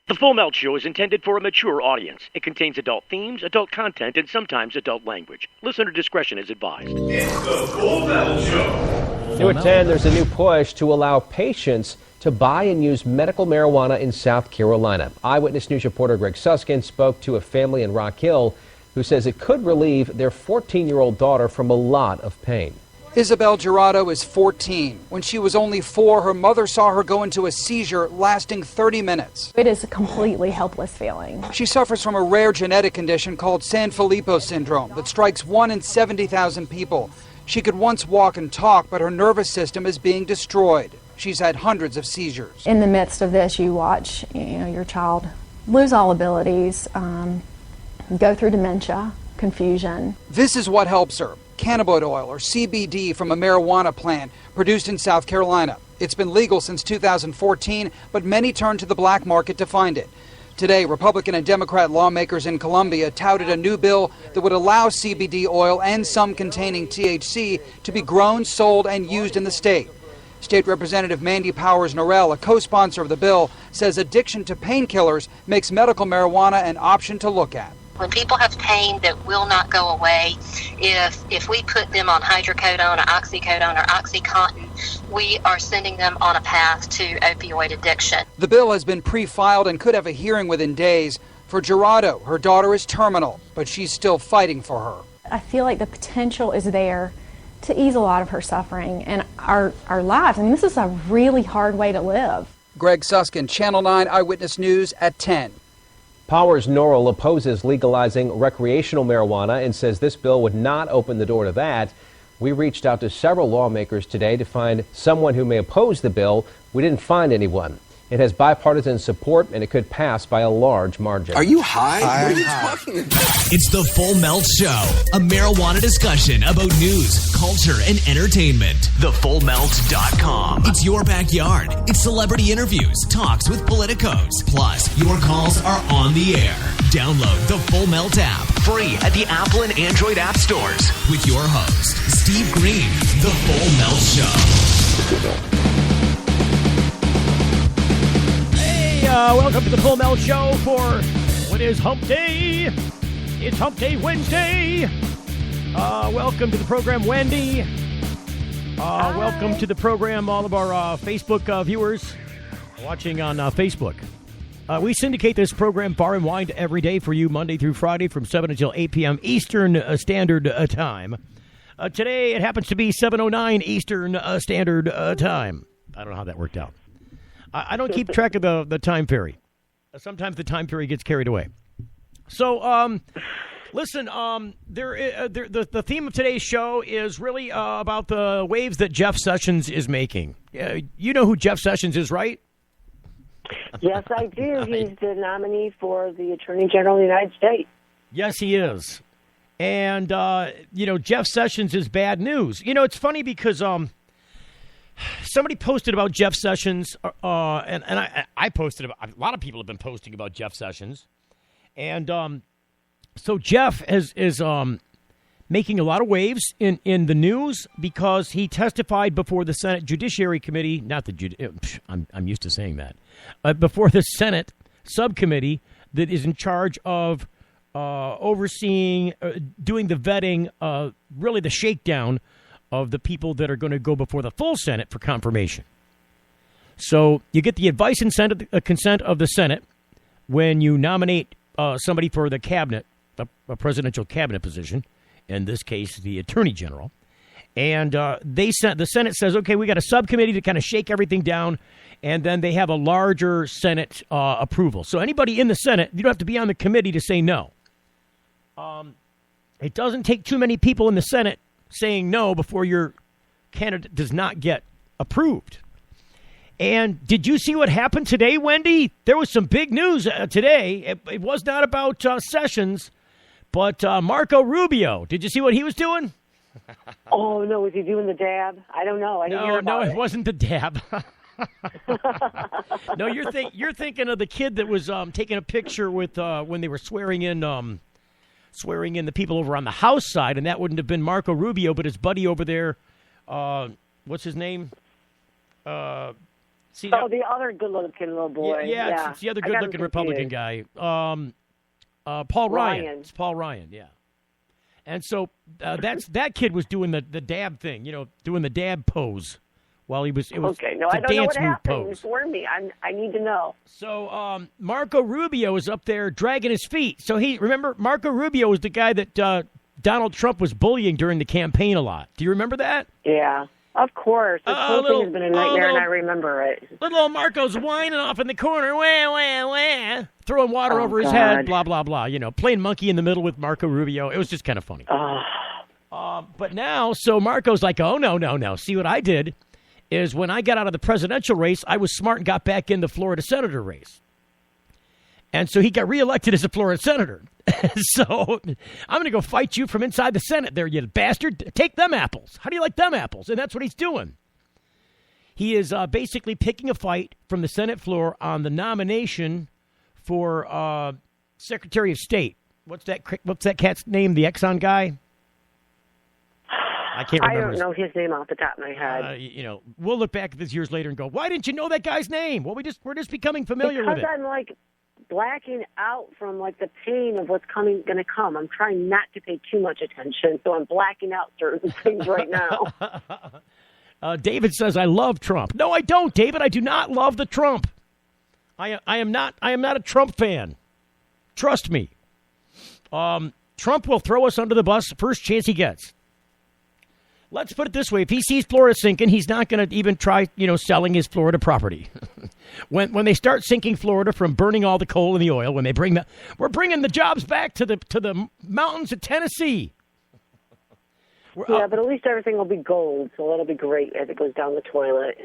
The Full Melt Show is intended for a mature audience. It contains adult themes, adult content, and sometimes adult language. Listener discretion is advised. It's the Full Melt Show. New at 10, there's a new push to allow patients to buy and use medical marijuana in South Carolina. Eyewitness News reporter Greg Suskin spoke to a family in Rock Hill who says it could relieve their 14-year-old daughter from a lot of pain. Isabel Gerardo is 14. When she was only 4, her mother saw her go into a seizure lasting 30 minutes. It is a completely helpless feeling. She suffers from a rare genetic condition called Sanfilippo syndrome that strikes 1 in 70,000 people. She could once walk and talk, but her nervous system is being destroyed. She's had hundreds of seizures. In the midst of this, you watch your child lose all abilities, go through dementia, confusion. This is what helps her. Cannabinoid oil, or CBD, from a marijuana plant produced in South Carolina. It's been legal since 2014, but many turn to the black market to find it. Today, Republican and Democrat lawmakers in Columbia touted a new bill that would allow CBD oil and some containing THC to be grown, sold, and used in the state. State Representative Mandy Powers-Norrell, a co-sponsor of the bill, says addiction to painkillers makes medical marijuana an option to look at. When people have pain that will not go away, if we put them on hydrocodone or oxycodone or OxyContin, we are sending them on a path to opioid addiction. The bill has been pre-filed and could have a hearing within days. For Gerardo, her daughter is terminal, but she's still fighting for her. I feel like the potential is there to ease a lot of her suffering and our lives. I mean, this is a really hard way to live. Greg Suskin, Channel 9 Eyewitness News at 10. Powers-Norrell opposes legalizing recreational marijuana and says this bill would not open the door to that. We reached out to several lawmakers today to find someone who may oppose the bill. We didn't find anyone. It has bipartisan support, and it could pass by a large margin. Are you high? What are you talking about? It's the Full Melt Show, a marijuana discussion about news, culture, and entertainment. TheFullMelt.com. It's your backyard. It's celebrity interviews, talks with politicos. Plus, your calls are on the air. Download the Full Melt app, free at the Apple and Android app stores. With your host, Steve Green, The Full Melt Show. Welcome to the Full Melt Show for what is Hump Day. It's Hump Day Wednesday. Welcome to the program, Wendy. Welcome to the program, all of our Facebook viewers watching on Facebook. We syndicate this program far and wide every day for you, Monday through Friday from 7 until 8 p.m. Eastern Standard Time. Today, it happens to be 7:09 Eastern Standard Time. I don't know how that worked out. I don't keep track of the time fairy. Sometimes the time fairy gets carried away. So, listen, the theme of today's show is really about the waves that Jeff Sessions is making. You know who Jeff Sessions is, right? Yes, I do. He's the nominee for the Attorney General of the United States. Yes, he is. And, Jeff Sessions is bad news. It's funny because somebody posted about Jeff Sessions, and I posted about, a lot of people have been posting about Jeff Sessions. And so Jeff is making a lot of waves in the news because he testified before the Senate Judiciary Committee, I'm used to saying that, before the Senate subcommittee that is in charge of overseeing, doing the vetting, really the shakedown of the people that are going to go before the full Senate for confirmation. So you get the advice and consent of the Senate when you nominate somebody for the cabinet, a presidential cabinet position, in this case, the Attorney General. And the Senate says, okay, we got a subcommittee to kind of shake everything down, and then they have a larger Senate approval. So anybody in the Senate, you don't have to be on the committee to say no. It doesn't take too many people in the Senate saying no before your candidate does not get approved. And did you see what happened today, Wendy? There was some big news today. It was not about Sessions, but Marco Rubio. Did you see what he was doing? Oh, no. Was he doing the dab? I don't know. I didn't hear about it wasn't the dab. No, you're thinking of the kid that was taking a picture with when they were swearing in the people over on the House side, and that wouldn't have been Marco Rubio, but his buddy over there, what's his name? See, the other good-looking little boy. Yeah. It's the other good-looking Republican guy. Paul Ryan. It's Paul Ryan, yeah. And so that kid was doing the dab thing, doing the dab pose while he was. It was okay. No, I don't know what happened. Inform me. I need to know. So Marco Rubio is up there dragging his feet. So remember Marco Rubio was the guy that Donald Trump was bullying during the campaign a lot. Do you remember that? Yeah. Of course. This whole thing has been a nightmare, and I remember it. Little old Marco's whining off in the corner, wah, wah, wah, throwing water over his head, blah, blah, blah. Playing monkey in the middle with Marco Rubio. It was just kind of funny. But now, so Marco's like, oh, no. See, what I did is when I got out of the presidential race, I was smart and got back in the Florida senator race. And so he got reelected as a Florida senator. So I'm going to go fight you from inside the Senate there, you bastard. Take them apples. How do you like them apples? And that's what he's doing. He is basically picking a fight from the Senate floor on the nomination for Secretary of State. What's that cat's name? The Exxon guy? I can't remember. I don't know his name off the top of my head. We'll look back at this years later and go, why didn't you know that guy's name? Well, we're just becoming familiar with it. Because I'm blacking out from the pain of what's going to come. I'm trying not to pay too much attention, so I'm blacking out certain things right now. David says, I love Trump. No, I don't, David. I do not love the Trump. I am not a Trump fan. Trust me. Trump will throw us under the bus the first chance he gets. Let's put it this way. If he sees Florida sinking, he's not going to even try, selling his Florida property. When they start sinking Florida from burning all the coal and the oil, we're bringing the jobs back to the mountains of Tennessee. But at least everything will be gold, so that'll be great as it goes down the toilet.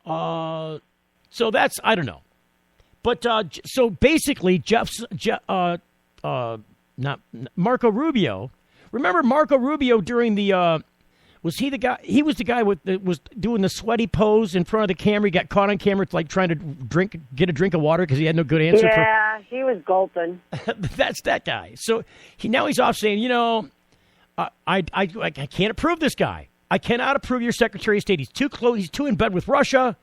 So that's, I don't know. But so basically, not Marco Rubio. Remember Marco Rubio during the. Was he the guy? He was the guy that was doing the sweaty pose in front of the camera. He got caught on camera, trying to get a drink of water because he had no good answer. Yeah, he was gulping. That's that guy. So he's off saying, I can't approve this guy. I cannot approve your Secretary of State. He's too close. He's too in bed with Russia.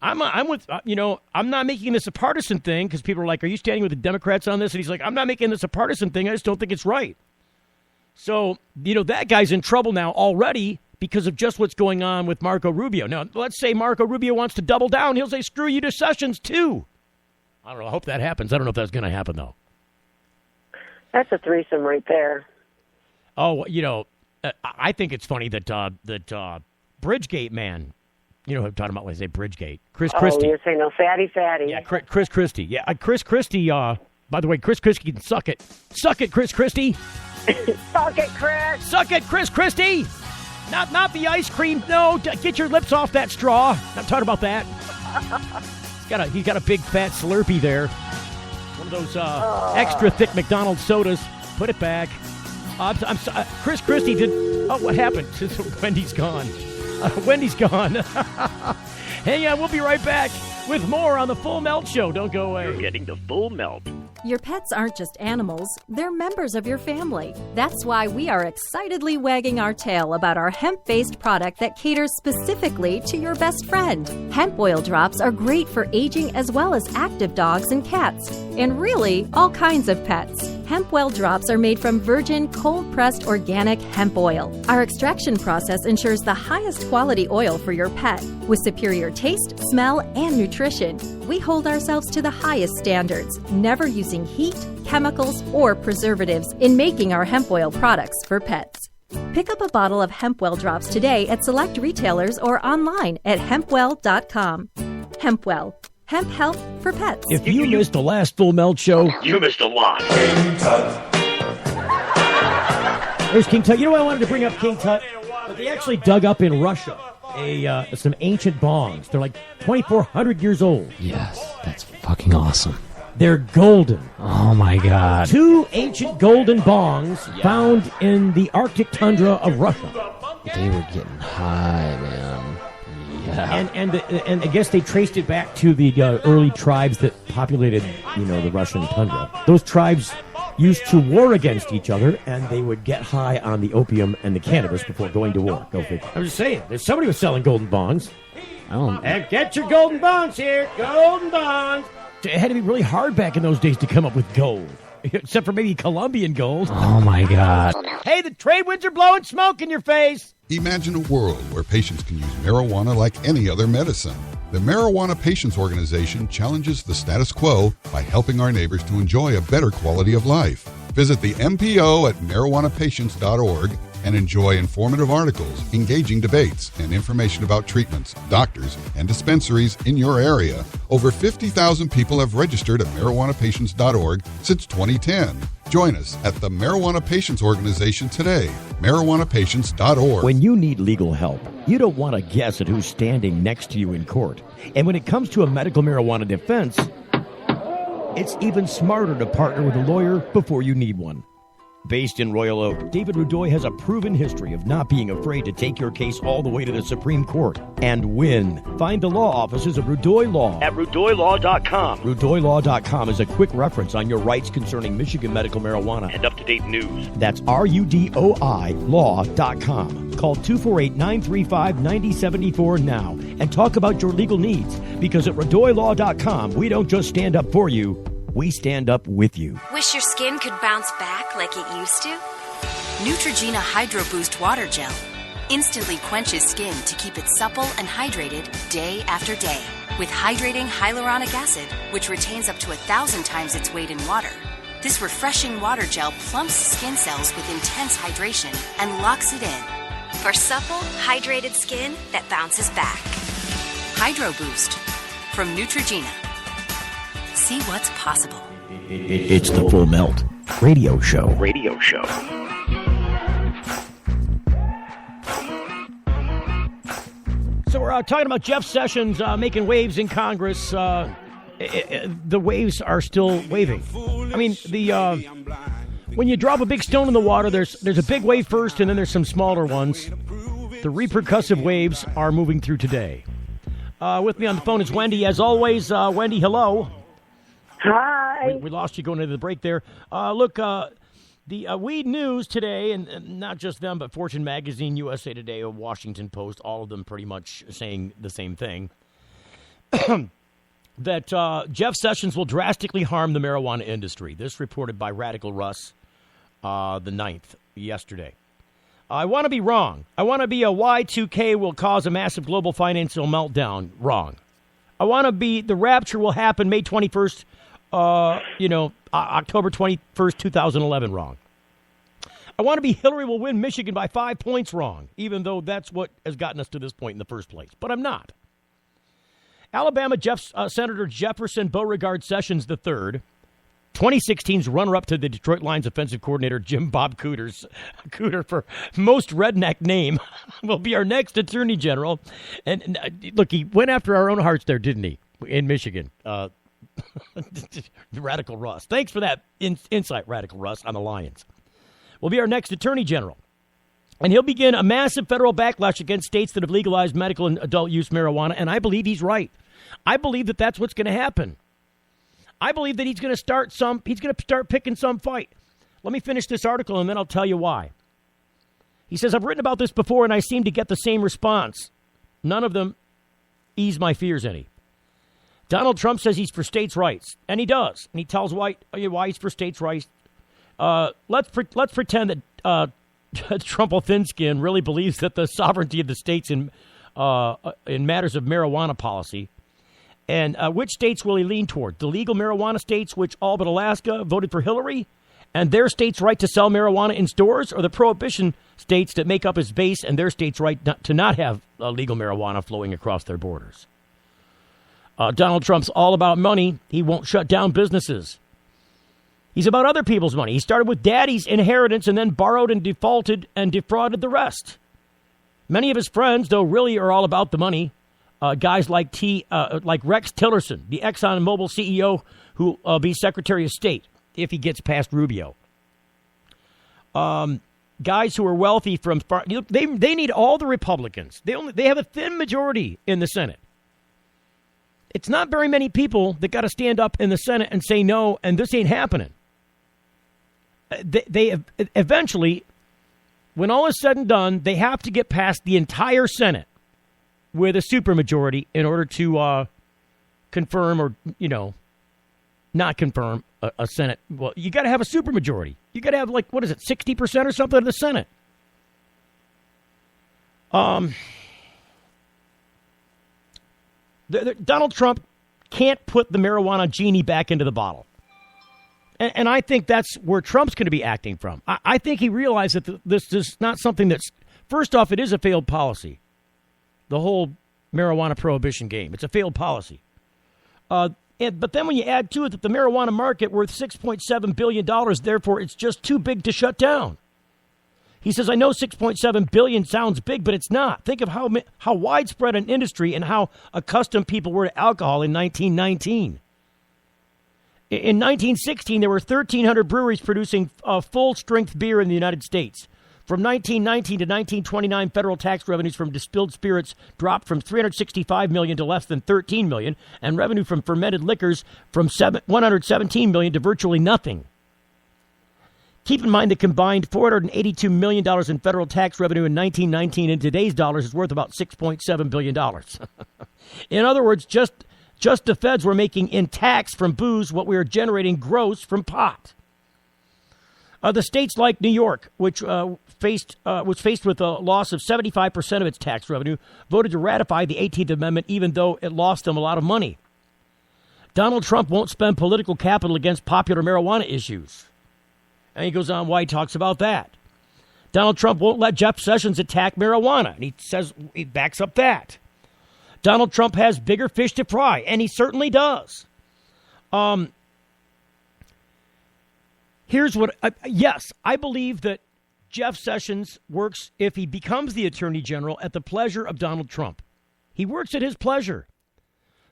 I'm not making this a partisan thing because people are like, are you standing with the Democrats on this? And he's like, I'm not making this a partisan thing. I just don't think it's right. So, that guy's in trouble now already because of just what's going on with Marco Rubio. Now, let's say Marco Rubio wants to double down. He'll say, screw you to Sessions, too. I don't know. I hope that happens. I don't know if that's going to happen, though. That's a threesome right there. Oh, I think it's funny that Bridgegate man, who I'm talking about when I say Bridgegate, Chris Christie. Oh, you're saying no, fatty. Yeah, Chris Christie. Yeah, Chris Christie, by the way, Chris Christie can suck it. Suck it, Chris Christie. Suck it, Chris. Suck it, Chris Christie. Not the ice cream. No, get your lips off that straw. Not talking about that. He's got a big fat Slurpee there. One of those extra thick McDonald's sodas. Put it back. Chris Christie did. Oh, what happened? Wendy's gone. Wendy's gone. Hang on, we'll be right back with more on the Full Melt Show. Don't go away. You're getting the Full Melt. Your pets aren't just animals, they're members of your family. That's why we are excitedly wagging our tail about our hemp-based product that caters specifically to your best friend. Hemp oil drops are great for aging as well as active dogs and cats, and really all kinds of pets. Hemp well drops are made from virgin, cold-pressed organic hemp oil. Our extraction process ensures the highest quality oil for your pet. With superior taste, smell, and nutrition, we hold ourselves to the highest standards, never using heat, chemicals, or preservatives in making our hemp oil products for pets. Pick up a bottle of Hemp Well drops today at select retailers or online at hempwell.com. Hempwell. Hemp health for pets. If you missed the last Full Melt Show, you missed a lot. King Tut. There's King Tut. You know why I wanted to bring up King Tut? But they actually dug up in Russia some ancient bongs. They're like 2,400 years old. Yes, that's fucking awesome. They're golden. Oh, my God. 2 ancient golden bongs found in the Arctic tundra of Russia. They were getting high, man. Yeah. And I guess they traced it back to the early tribes that populated, the Russian tundra. Those tribes used to war against each other, and they would get high on the opium and the cannabis before going to war. Go figure. I'm just saying, there's somebody was selling golden bongs. And get your golden bonds here. Golden bonds. It had to be really hard back in those days to come up with gold. Except for maybe Colombian gold. Oh, my God. Hey, the trade winds are blowing smoke in your face. Imagine a world where patients can use marijuana like any other medicine. The Marijuana Patients Organization challenges the status quo by helping our neighbors to enjoy a better quality of life. Visit the MPO at marijuanapatients.org and enjoy informative articles, engaging debates, and information about treatments, doctors, and dispensaries in your area. Over 50,000 people have registered at marijuanapatients.org since 2010. Join us at the Marijuana Patients Organization today, marijuanapatients.org. When you need legal help, you don't want to guess at who's standing next to you in court. And when it comes to a medical marijuana defense, it's even smarter to partner with a lawyer before you need one. Based in Royal Oak, David Rudoy has a proven history of not being afraid to take your case all the way to the Supreme Court and win. Find the law offices of Rudoy Law at RudoyLaw.com. RudoyLaw.com is a quick reference on your rights concerning Michigan medical marijuana and up-to-date news. That's RUDOI Law.com. Call 248-935-9074 now and talk about your legal needs, because at RudoyLaw.com, we don't just stand up for you, we stand up with you. Wish your skin could bounce back like it used to? Neutrogena Hydro Boost Water Gel instantly quenches skin to keep it supple and hydrated day after day. With hydrating hyaluronic acid, which retains up to 1,000 times its weight in water. This refreshing water gel plumps skin cells with intense hydration and locks it in. For supple, hydrated skin that bounces back. Hydro Boost from Neutrogena. See what's possible. It's the Full Melt Radio Show. So we're talking about Jeff Sessions making waves in Congress. The waves are still waving. I mean, when you drop a big stone in the water, there's a big wave first, and then there's some smaller ones. The repercussive waves are moving through today. With me on the phone is Wendy. As always, Wendy, hello. Hi. We lost you going into the break there. Look, the Weed News today, and not just them, but Fortune Magazine, USA Today, Washington Post, all of them pretty much saying the same thing, that Jeff Sessions will drastically harm the marijuana industry. This reported by Radical Russ the 9th, yesterday. I want to be wrong. I want to be a Y2K will cause a massive global financial meltdown. Wrong. I want to be the rapture will happen May 21st, October 21st, 2011. Wrong. I want to be Hillary will win Michigan by 5 points. Wrong, even though that's what has gotten us to this point in the first place. But I'm not. Alabama Senator Jefferson Beauregard Sessions III, 2016's runner-up to the Detroit Lions offensive coordinator Jim Bob Cooter for most redneck name, will be our next attorney general. And look, he went after our own hearts there, didn't he, in Michigan? Radical Russ. Thanks for that insight, Radical Russ, on the Lions. Will be our next attorney general. And he'll begin a massive federal backlash against states that have legalized medical and adult use marijuana, and I believe he's right. I believe that that's what's going to happen. I believe that he's going to start picking some fight. Let me finish this article, and then I'll tell you why. He says, I've written about this before, and I seem to get the same response. None of them ease my fears any. Donald Trump says he's for states' rights, and he does. And he tells why he's for states' rights. Let's pretend that Trump thin skin really believes that the sovereignty of the states in matters of marijuana policy. And which states will he lean toward? The legal marijuana states, which all but Alaska voted for Hillary, and their state's right to sell marijuana in stores, or the prohibition states that make up his base and their state's right to not have legal marijuana flowing across their borders? Donald Trump's all about money. He won't shut down businesses. He's about other people's money. He started with daddy's inheritance and then borrowed and defaulted and defrauded the rest. Many of his friends, though, really are all about the money. Guys like Rex Tillerson, the ExxonMobil CEO, who will be Secretary of State if he gets past Rubio. Guys who are wealthy from they need all the Republicans. They have a thin majority in the Senate. It's not very many people that got to stand up in the Senate and say no, and this ain't happening. They eventually, when all is said and done, they have to get past the entire Senate. with a supermajority in order to confirm or, not confirm a Senate. Well, you got to have a supermajority. You got to have 60% or something of the Senate. Donald Trump can't put the marijuana genie back into the bottle. And I think that's where Trump's going to be acting from. I think he realized that this is not something that's, first off, it is a failed policy. The whole marijuana prohibition game. It's a failed policy. But then when you add to it that the marijuana market worth $6.7 billion, therefore it's just too big to shut down. He says, I know $6.7 billion sounds big, but it's not. Think of how widespread an industry and how accustomed people were to alcohol in 1919. In 1916, there were 1,300 breweries producing full-strength beer in the United States. From 1919 to 1929, federal tax revenues from distilled spirits dropped from $365 million to less than $13 million, and revenue from fermented liquors from $117 million to virtually nothing. Keep in mind the combined $482 million in federal tax revenue in 1919 in today's dollars is worth about $6.7 billion. In other words, just the feds were making in tax from booze what we are generating gross from pot. The states like New York, which was faced with a loss of 75% of its tax revenue, voted to ratify the 18th Amendment even though it lost them a lot of money. Donald Trump won't spend political capital against popular marijuana issues. And he goes on why he talks about that. Donald Trump won't let Jeff Sessions attack marijuana. And he says he backs up that. Donald Trump has bigger fish to fry, and he certainly does. Here's what, yes, I believe that Jeff Sessions works, if he becomes the Attorney General, at the pleasure of Donald Trump. He works at his pleasure.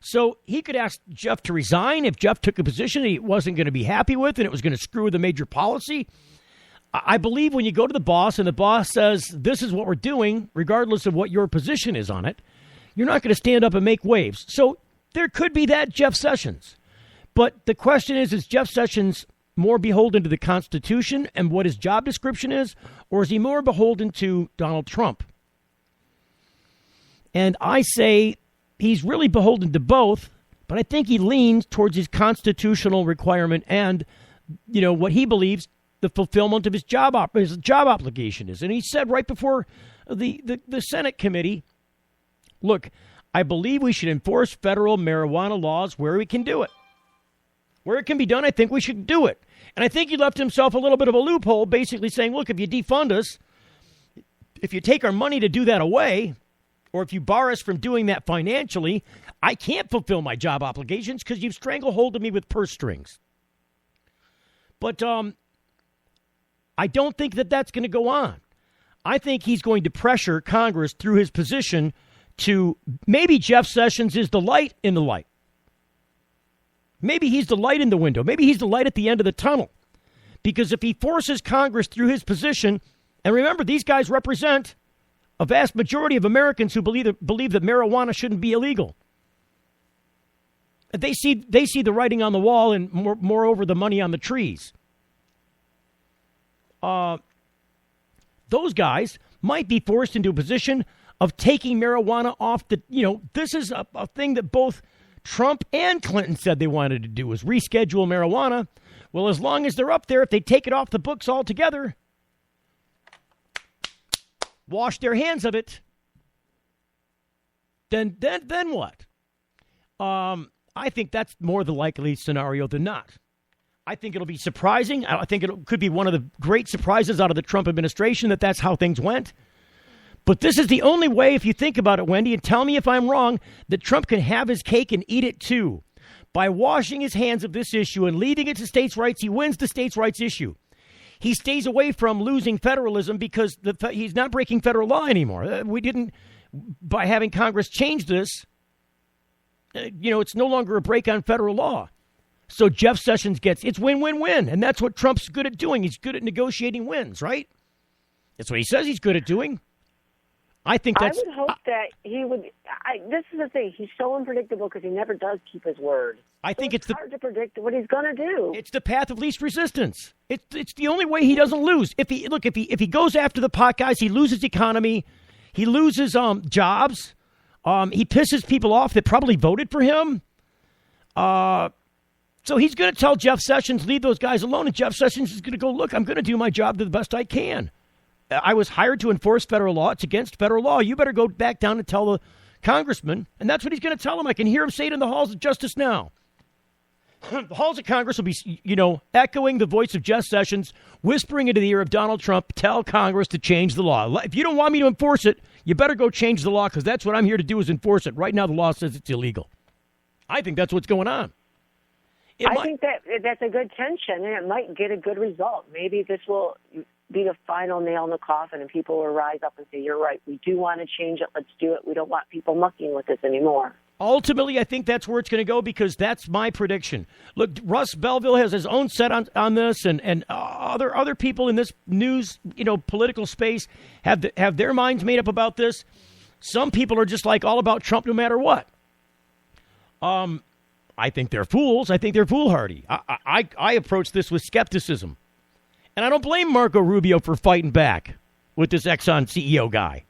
So he could ask Jeff to resign if Jeff took a position he wasn't going to be happy with and it was going to screw with a major policy. I believe when you go to the boss and the boss says, this is what we're doing, regardless of what your position is on it, you're not going to stand up and make waves. So there could be that Jeff Sessions. But the question is Jeff Sessions more beholden to the Constitution and what his job description is, or is he more beholden to Donald Trump? And I say he's really beholden to both, but I think he leans towards his constitutional requirement and, what he believes the fulfillment of his job obligation is. And he said right before the Senate committee, look, I believe we should enforce federal marijuana laws where we can do it. Where it can be done, I think we should do it. And I think he left himself a little bit of a loophole, basically saying, look, if you defund us, if you take our money to do that away, or if you bar us from doing that financially, I can't fulfill my job obligations because you've strangleholded me with purse strings. But I don't think that that's going to go on. I think he's going to pressure Congress through his position to maybe Jeff Sessions is the light in the light. Maybe he's the light in the window. Maybe he's the light at the end of the tunnel. Because if he forces Congress through his position, and remember, these guys represent a vast majority of Americans who believe that marijuana shouldn't be illegal. They see the writing on the wall and moreover the money on the trees. Those guys might be forced into a position of taking marijuana off the, this is a thing that both Trump and Clinton said they wanted to do, was reschedule marijuana. Well, as long as they're up there, if they take it off the books altogether, wash their hands of it, then what? I think that's more the likely scenario than not. I think it'll be surprising. I think it could be one of the great surprises out of the Trump administration that that's how things went. But this is the only way, if you think about it, Wendy, and tell me if I'm wrong, that Trump can have his cake and eat it too. By washing his hands of this issue and leaving it to states' rights, he wins the states' rights issue. He stays away from losing federalism because he's not breaking federal law anymore. We didn't, by having Congress change this, it's no longer a break on federal law. So Jeff Sessions it's win-win-win, and that's what Trump's good at doing. He's good at negotiating wins, right? That's what he says he's good at doing. I think that's... I would hope that he would... this is the thing. He's so unpredictable because he never does keep his word. I think it's hard to predict what he's going to do. It's the path of least resistance. It's the only way he doesn't lose. If he goes after the pot guys, he loses economy, he loses jobs. He pisses people off that probably voted for him. So he's going to tell Jeff Sessions, leave those guys alone. And Jeff Sessions is going to go, look, I'm going to do my job the best I can. I was hired to enforce federal law. It's against federal law. You better go back down and tell the congressman. And that's what he's going to tell him. I can hear him say it in the halls of justice now. The halls of Congress will be, echoing the voice of Jeff Sessions, whispering into the ear of Donald Trump, tell Congress to change the law. If you don't want me to enforce it, you better go change the law, because that's what I'm here to do, is enforce it. Right now, the law says it's illegal. I think that's what's going on. I think that's a good tension, and it might get a good result. Maybe this will be the final nail in the coffin, and people will rise up and say, you're right, we do want to change it, let's do it. We don't want people mucking with this anymore. Ultimately, I think that's where it's going to go, because that's my prediction. Look, Russ Belville has his own set on this, and other people in this news, political space have their minds made up about this. Some people are just like all about Trump no matter what. I think they're fools. I think they're foolhardy. I approach this with skepticism. And I don't blame Marco Rubio for fighting back with this Exxon CEO guy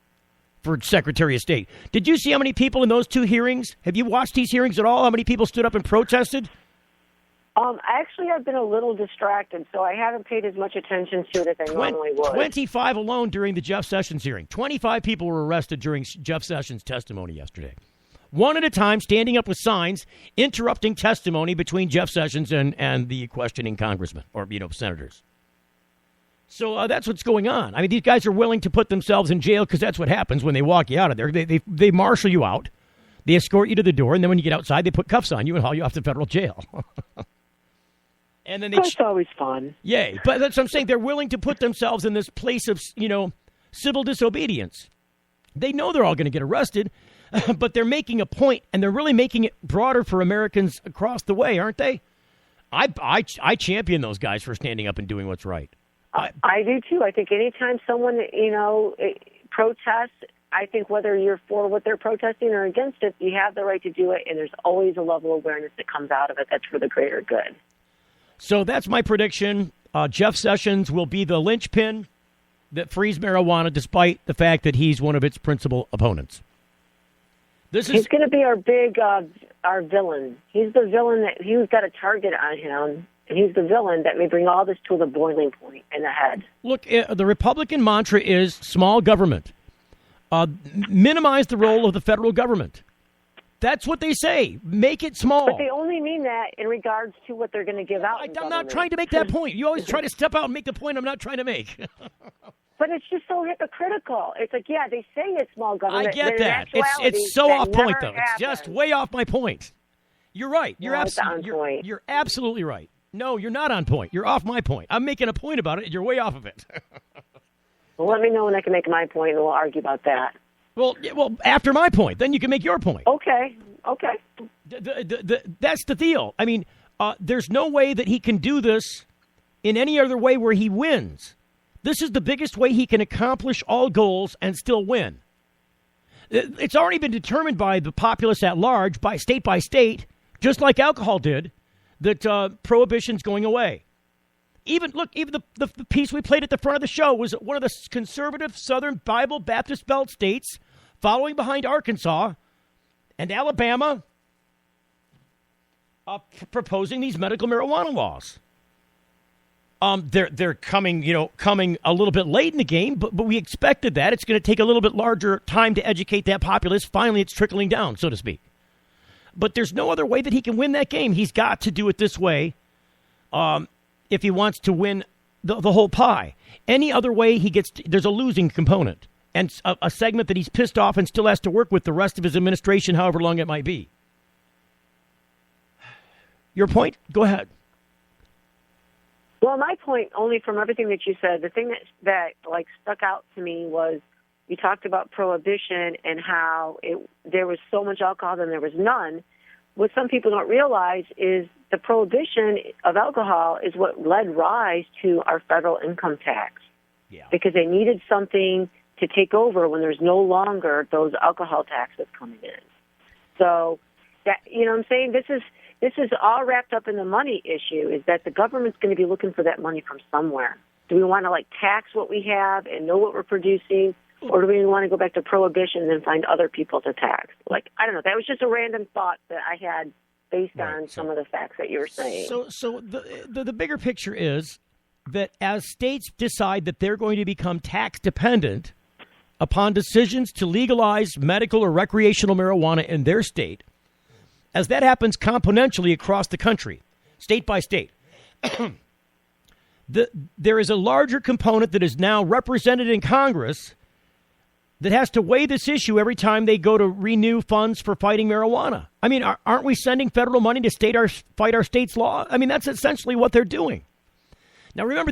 for Secretary of State. Did you see how many people in those two hearings? Have you watched these hearings at all? How many people stood up and protested? Actually, I've been a little distracted, so I haven't paid as much attention to it as I normally would. 25 alone during the Jeff Sessions hearing. 25 people were arrested during Jeff Sessions' testimony yesterday. One at a time, standing up with signs, interrupting testimony between Jeff Sessions and the questioning congressman or, senators. So that's what's going on. I mean, these guys are willing to put themselves in jail, because that's what happens when they walk you out of there. They marshal you out. They escort you to the door, and then when you get outside, they put cuffs on you and haul you off to federal jail. And then that's always fun. Yay. But that's what I'm saying. They're willing to put themselves in this place of, civil disobedience. They know they're all going to get arrested, but they're making a point, and they're really making it broader for Americans across the way, aren't they? I champion those guys for standing up and doing what's right. I do, too. I think anytime someone, protests, I think whether you're for what they're protesting or against it, you have the right to do it, and there's always a level of awareness that comes out of it that's for the greater good. So that's my prediction. Jeff Sessions will be the linchpin that frees marijuana, despite the fact that he's one of its principal opponents. He's going to be our big, our villain. He's the villain he's got a target on him. And he's the villain that may bring all this to the boiling point in the head. Look, the Republican mantra is small government. Minimize the role of the federal government. That's what they say. Make it small. But they only mean that in regards to what they're going to give out. I'm not trying to make that point. You always try to step out and make the point I'm not trying to make. But it's just so hypocritical. It's like, yeah, they say it's small government. I get that. It's so off point, though. It's just way off my point. You're right. You're absolutely right. No, you're not on point. You're off my point. I'm making a point about it, and you're way off of it. Well, let me know when I can make my point, and we'll argue about that. Well, after my point, then you can make your point. Okay. That's the deal. I mean, there's no way that he can do this in any other way where he wins. This is the biggest way he can accomplish all goals and still win. It's already been determined by the populace at large, by state, just like alcohol did, that prohibition's going away. Even the piece we played at the front of the show was one of the conservative Southern Bible Baptist Belt states, following behind Arkansas and Alabama, proposing these medical marijuana laws. They're coming a little bit late in the game, but we expected that. It's going to take a little bit larger time to educate that populace. Finally, it's trickling down, so to speak. But there's no other way that he can win that game. He's got to do it this way if he wants to win the whole pie. Any other way, there's a losing component and a segment that he's pissed off and still has to work with the rest of his administration, however long it might be. Your point? Go ahead. Well, my point, only from everything that you said, the thing that stuck out to me was you talked about prohibition and how there was so much alcohol and there was none. What some people don't realize is the prohibition of alcohol is what led rise to our federal income tax. Yeah. Because they needed something to take over when there's no longer those alcohol taxes coming in. So, that, you know what I'm saying? This is all wrapped up in the money issue, is that the government's going to be looking for that money from somewhere. Do we want to tax what we have and know what we're producing, Or do we want to go back to prohibition and then find other people to tax? Like, I don't know. That was just a random thought that I had based on some of the facts that you were saying. So the bigger picture is that as states decide that they're going to become tax dependent upon decisions to legalize medical or recreational marijuana in their state, as that happens componentially across the country, state by state, there is a larger component that is now represented in Congress that has to weigh this issue every time they go to renew funds for fighting marijuana. I mean, aren't we sending federal money to fight our state's law? I mean, that's essentially what they're doing. Now, remember,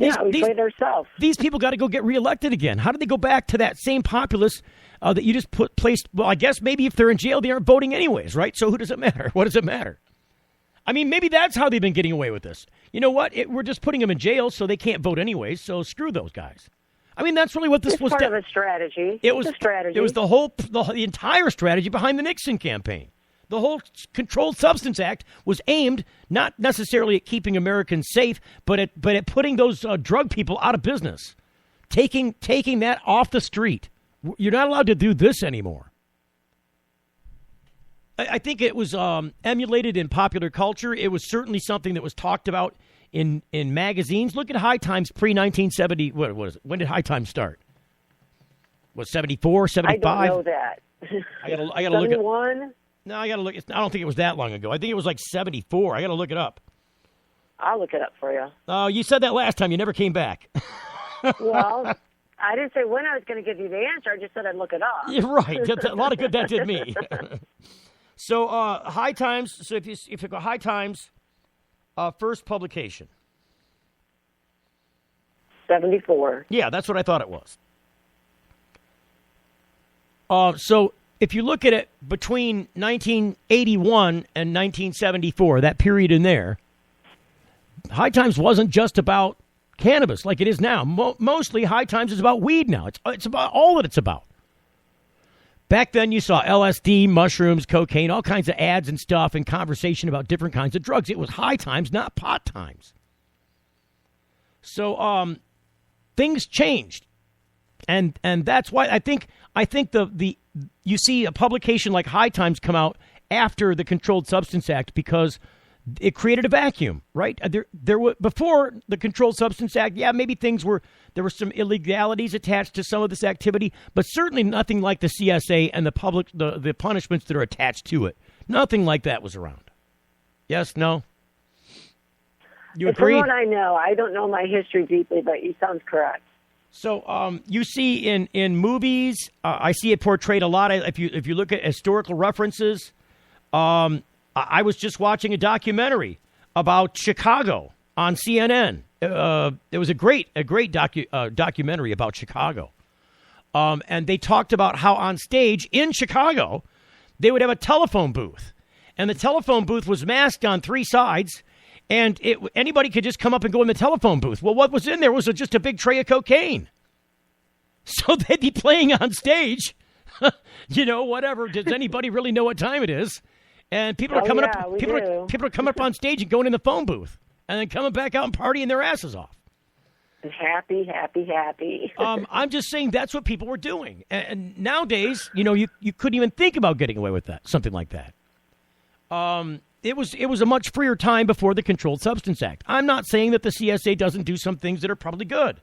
these people got to go get reelected again. How do they go back to that same populace that you just placed? Well, I guess maybe if they're in jail, they aren't voting anyways, right? So who does it matter? What does it matter? I mean, maybe that's how they've been getting away with this. You know what? We're just putting them in jail so they can't vote anyways, so screw those guys. I mean, that's really what this was. Part of a strategy. It was a strategy. It was the entire strategy behind the Nixon campaign. The whole Controlled Substance Act was aimed not necessarily at keeping Americans safe, but at putting those drug people out of business, taking that off the street. You're not allowed to do this anymore. I think it was emulated in popular culture. It was certainly something that was talked about in magazines. Look at High Times pre-1970. What was it? When did High Times start? Was 74, 75? I don't know that. I gotta look at 71? No, I got to look. I don't think it was that long ago. I think it was like 74. I got to look it up. I'll look it up for you. Oh, you said that last time. You never came back. Well, I didn't say when I was going to give you the answer. I just said I'd look it up. You're right. That's a lot of good that did me. So High Times. So if you go High Times, first publication. 74. Yeah, that's what I thought it was. So if you look at it between 1981 and 1974, that period in there, High Times wasn't just about cannabis like it is now. Mostly High Times is about weed now. It's about all that it's about. Back then you saw LSD, mushrooms, cocaine, all kinds of ads and stuff and conversation about different kinds of drugs. It was High Times, not Pot Times. So things changed. And that's why I think the you see a publication like High Times come out after the Controlled Substance Act because it created a vacuum, right? There were before the Controlled Substance Act. Yeah, maybe there were some illegalities attached to some of this activity, but certainly nothing like the CSA and the punishments that are attached to it. Nothing like that was around. Yes, no. You agree? From what I know, I don't know my history deeply, but you sounds correct. So you see in movies, I see it portrayed a lot. If you look at historical references, I was just watching a documentary about Chicago on CNN. It was a great documentary about Chicago, and they talked about how on stage in Chicago they would have a telephone booth, and the telephone booth was masked on three sides. And anybody could just come up and go in the telephone booth. Well, what was in there was just a big tray of cocaine. So they'd be playing on stage, whatever. Does anybody really know what time it is? And people are coming up. People are coming up on stage and going in the phone booth, and then coming back out and partying their asses off. Happy. I'm just saying that's what people were doing. And nowadays, you couldn't even think about getting away with that, something like that. It was a much freer time before the Controlled Substance Act. I'm not saying that the CSA doesn't do some things that are probably good.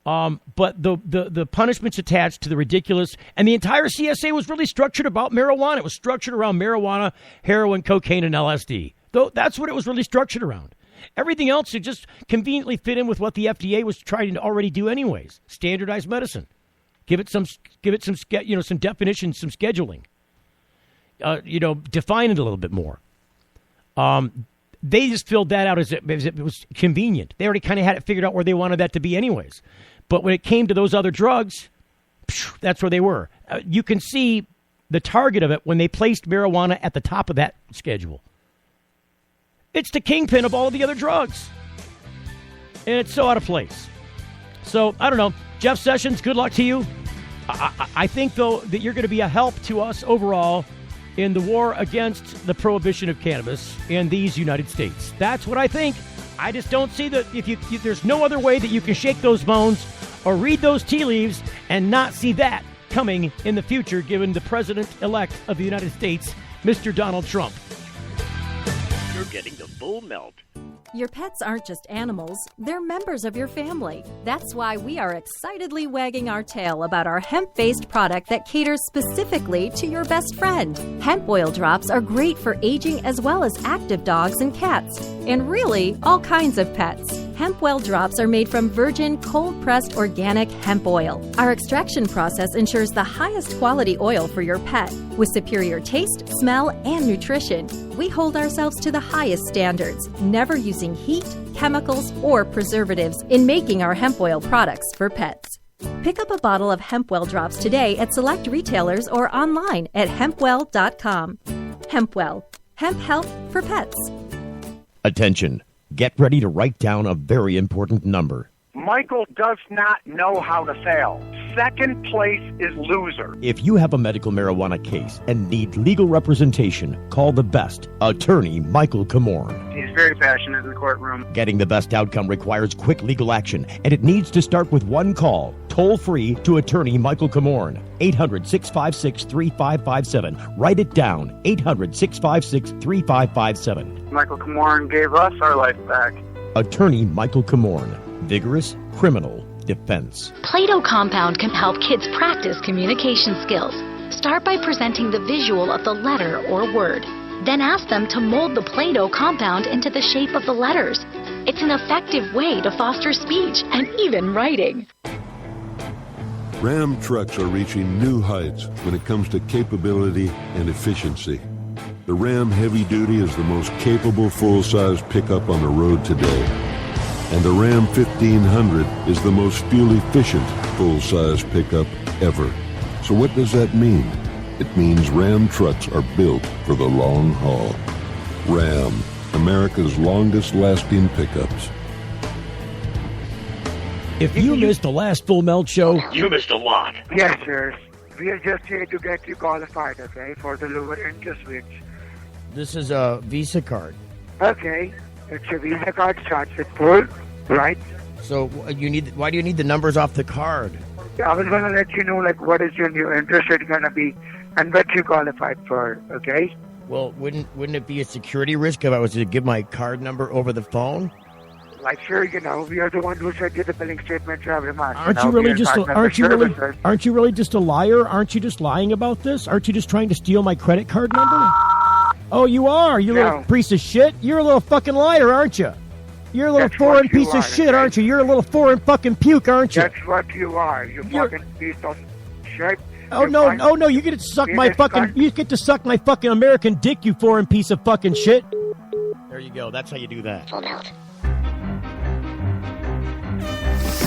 But the punishments attached to the ridiculous, and the entire CSA was really structured about marijuana. It was structured around marijuana, heroin, cocaine, and LSD. That's what it was really structured around. Everything else should just conveniently fit in with what the FDA was trying to already do anyways. Standardized medicine. Give it some definition, some scheduling. Define it a little bit more. They just filled that out as it was convenient. They already kind of had it figured out where they wanted that to be anyways. But when it came to those other drugs, that's where they were. You can see the target of it when they placed marijuana at the top of that schedule. It's the kingpin of all of the other drugs. And it's so out of place. So, I don't know. Jeff Sessions, good luck to you. I think, though, that you're going to be a help to us overall in the war against the prohibition of cannabis in these United States. That's what I think. I just don't see that if there's no other way that you can shake those bones or read those tea leaves and not see that coming in the future, given the president-elect of the United States, Mr. Donald Trump. You're getting the full melt. Your pets aren't just animals, they're members of your family. That's why we are excitedly wagging our tail about our hemp-based product that caters specifically to your best friend. Hemp oil drops are great for aging as well as active dogs and cats, and really all kinds of pets. Hemp oil drops are made from virgin, cold-pressed organic hemp oil. Our extraction process ensures the highest quality oil for your pet, with superior taste, smell, and nutrition. We hold ourselves to the highest standards, never using heat, chemicals, or preservatives in making our hemp oil products for pets. Pick up a bottle of hemp oil drops today at select retailers or online at hempwell.com. Hempwell, hemp health for pets. Attention. Get ready to write down a very important number. Michael does not know how to fail. Second place is loser. If you have a medical marijuana case and need legal representation, call the best, attorney Michael Comorn. He's very passionate in the courtroom. Getting the best outcome requires quick legal action, and it needs to start with one call, toll-free to attorney Michael Comorn. 800-656-3557. Write it down, 800-656-3557. Michael Comorn gave us our life back. Attorney Michael Comorn. Vigorous criminal defense. Play-Doh compound can help kids practice communication skills. Start by presenting the visual of the letter or word. Then ask them to mold the Play-Doh compound into the shape of the letters. It's an effective way to foster speech and even writing. Ram trucks are reaching new heights when it comes to capability and efficiency. The Ram Heavy Duty is the most capable full-size pickup on the road today. And the Ram 1500 is the most fuel-efficient full-size pickup ever. So what does that mean? It means Ram trucks are built for the long haul. Ram, America's longest-lasting pickups. If you missed the last Full Melt Show, you missed a lot. Yes, sir. We are just here to get you qualified, okay, for the lower interest rates. This is a Visa card. Okay. It's a Visa card, starts with 4, right? So why do you need the numbers off the card? I was going to let you know, like, what is your new interest rate going to be and what you qualified for, okay? Well, wouldn't it be a security risk if I was to give my card number over the phone? Like, sure, we are the ones who send you the billing statement every month. Aren't you really just a liar? Aren't you just lying about this? Aren't you just trying to steal my credit card number? Oh, you are, you little piece of shit. You're a little fucking liar, aren't you? You're a little foreign piece of shit, aren't you? You're a little foreign fucking puke, aren't you? That's what you are. You fucking piece of shit. Oh no, you get to suck my fucking American dick, you foreign piece of fucking shit. There you go. That's how you do that.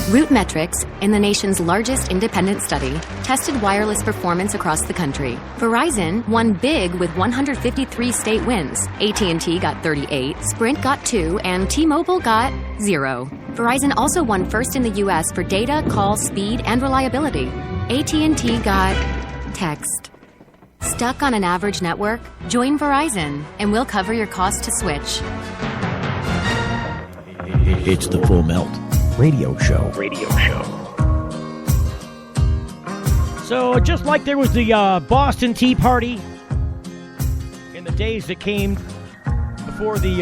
RootMetrics, in the nation's largest independent study, tested wireless performance across the country. Verizon won big with 153 state wins. AT&T got 38, Sprint got 2, and T-Mobile got 0. Verizon also won first in the U.S. for data, call, speed, and reliability. AT&T got text. Stuck on an average network? Join Verizon, and we'll cover your cost to switch. It's the Full Melt Radio Show. So just like there was the Boston Tea Party in the days that came before the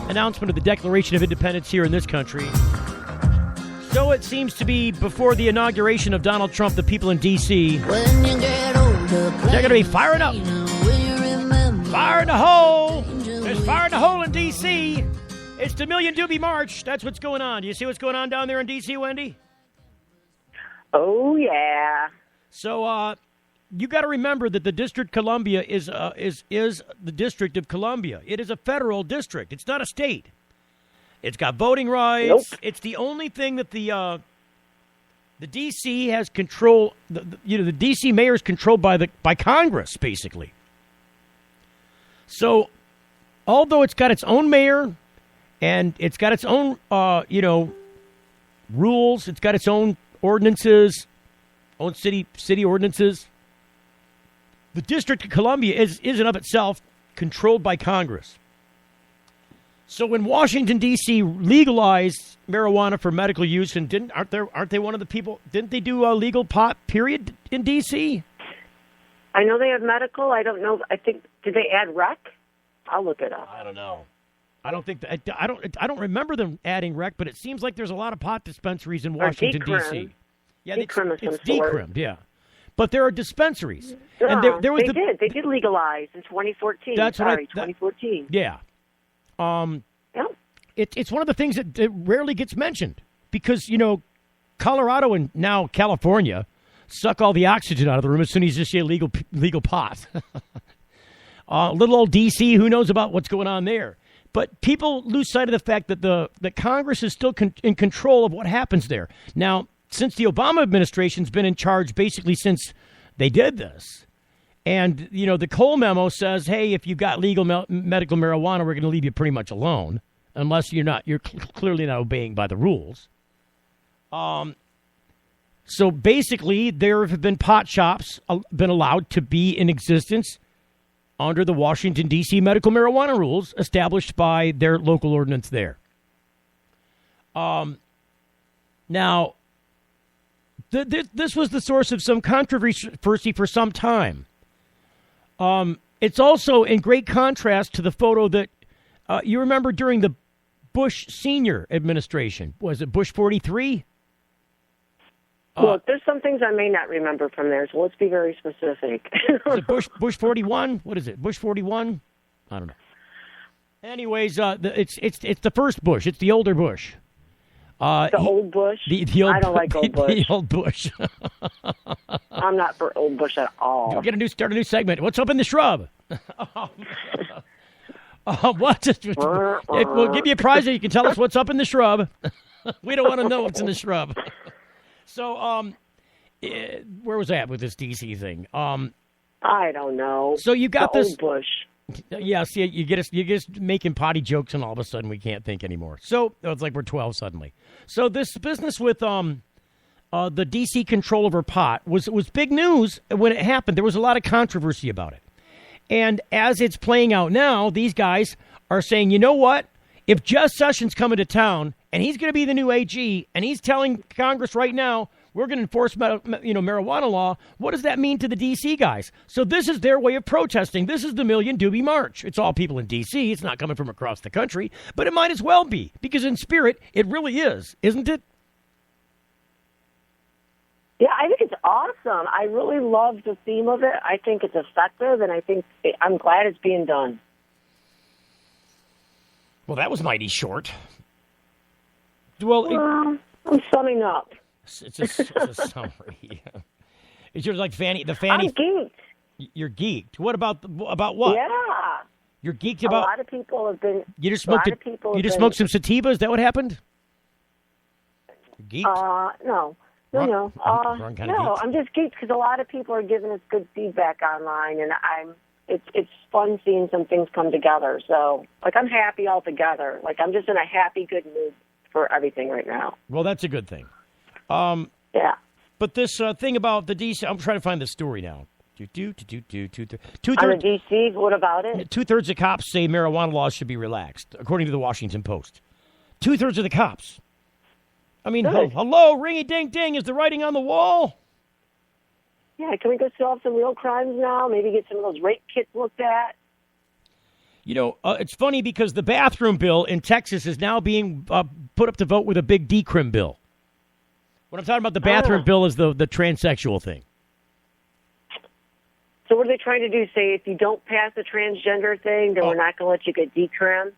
announcement of the Declaration of Independence here in this country, so it seems to be before the inauguration of Donald Trump, the people in D.C., they're going to be firing up. Fire in the hole. There's fire in the hole in D.C. It's the Million Doobie March. That's what's going on. Do you see what's going on down there in D.C., Wendy? Oh, yeah. So you got to remember that the District of Columbia is the District of Columbia. It is a federal district. It's not a state. It's got voting rights. Nope. It's the only thing that the D.C. has control. The D.C. mayor is controlled by Congress, basically. So, although it's got its own mayor and it's got its own rules, it's got its own ordinances, own city ordinances, the District of Columbia is in of itself controlled by Congress. So when Washington D.C. legalized marijuana for medical use, and aren't they one of the people? Didn't they do a legal pot period in D.C.? I know they have medical. I don't know. I think did they add rec? I'll look it up. I don't know. I don't remember them adding rec, but it seems like there's a lot of pot dispensaries in Washington D.C. Yeah, it's decrimmed. Yeah, but there are dispensaries, and there was they did legalize in 2014. That's 2014. Yeah. It's one of the things that rarely gets mentioned because, Colorado and now California suck all the oxygen out of the room as soon as you see a legal pot. Little old D.C., who knows about what's going on there? But people lose sight of the fact that Congress is still in control of what happens there. Now, since the Obama administration's been in charge basically since they did this, and, the Cole memo says, hey, if you've got legal medical marijuana, we're going to leave you pretty much alone, unless you're clearly not obeying by the rules. So basically, there have been pot shops been allowed to be in existence under the Washington, D.C. medical marijuana rules established by their local ordinance there. Now, this was the source of some controversy for some time. It's also in great contrast to the photo that you remember during the Bush Senior administration. Was it Bush 43? Look, there's some things I may not remember from there, so let's be very specific. Is it Bush 41? What is it? Bush 41? I don't know. Anyways, it's the first Bush. It's the older Bush. Old Bush? I don't like old Bush. The old Bush. I'm not for old Bush at all. We'll start a new segment. What's up in the shrub? What? We'll give you a prize if you can tell us what's up in the shrub. We don't want to know what's in the shrub. So, where was I at with this D.C. thing? I don't know. So you got this old Bush. Yeah, see, you get us making potty jokes, and all of a sudden we can't think anymore. So it's like we're 12 suddenly. So this business with the D.C. control over pot was big news when it happened. There was a lot of controversy about it. And as it's playing out now, these guys are saying, you know what? If Jeff Sessions coming to town, and he's going to be the new AG, and he's telling Congress right now, we're going to enforce marijuana law, what does that mean to the D.C. guys? So this is their way of protesting. This is the Million Doobie March. It's all people in D.C. It's not coming from across the country, but it might as well be, because in spirit, it really is, isn't it? Yeah, I think it's awesome. I really love the theme of it. I think it's effective, and I'm glad it's being done. Well, that was mighty short. Well, I'm summing up. It's a summary. It's just like Fanny. I'm geeked. You're geeked. What about what? Yeah. You're geeked about. A lot of people have been. You just smoked. You just smoked some sativa. Is that what happened? You're geeked? No. No. I'm just geeked because a lot of people are giving us good feedback online, and it's fun seeing some things come together. So, I'm happy altogether. I'm just in a happy, good mood for everything right now. Well, that's a good thing. Yeah. But this thing about the DC, I'm trying to find the story now. Two-thirds. On the DC, what about it? 2/3 of cops say marijuana laws should be relaxed, according to the Washington Post. 2/3 of the cops. I mean, hello, ringy-ding-ding, is the writing on the wall? Yeah, can we go solve some real crimes now? Maybe get some of those rape kits looked at? It's funny because the bathroom bill in Texas is now being put up to vote with a big decrim bill. What I'm talking about, the bathroom bill is the transsexual thing. So what are they trying to do? Say if you don't pass the transgender thing, then we're not going to let you get decrim?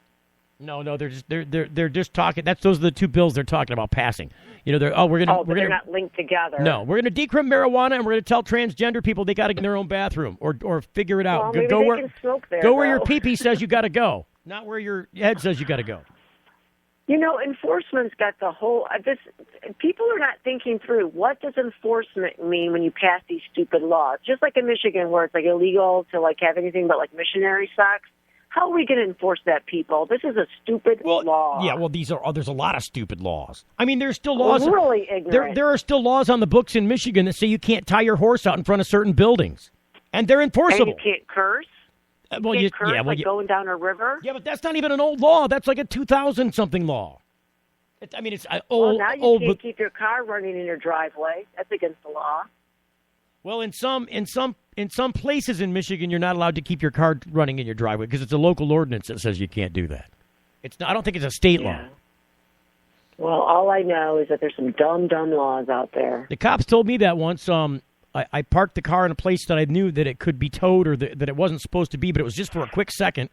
No, they're just talking. Those are the two bills they're talking about passing. They're not linked together. No, we're going to decrim marijuana, and we're going to tell transgender people they got to get in their own bathroom or figure it out. Well, maybe they can smoke there. Go where your pee-pee says you got to go, not where your head says you got to go. Enforcement's got the whole. People are not thinking through what does enforcement mean when you pass these stupid laws. Just like in Michigan, where it's illegal to have anything but missionary sex. How are we going to enforce that, people? This is a stupid law. Yeah, well, there's a lot of stupid laws. I mean, there's still laws. Really ignorant. There are still laws on the books in Michigan that say you can't tie your horse out in front of certain buildings, and they're enforceable. And you can't curse. Get cursed, going down a river. Yeah, but that's not even an old law. That's like a 2000-something law. It's old. Well, now you can't keep your car running in your driveway. That's against the law. Well, in some places in Michigan, you're not allowed to keep your car running in your driveway because it's a local ordinance that says you can't do that. I don't think it's a state law. Well, all I know is that there's some dumb laws out there. The cops told me that once. I parked the car in a place that I knew that it could be towed or that it wasn't supposed to be, but it was just for a quick second.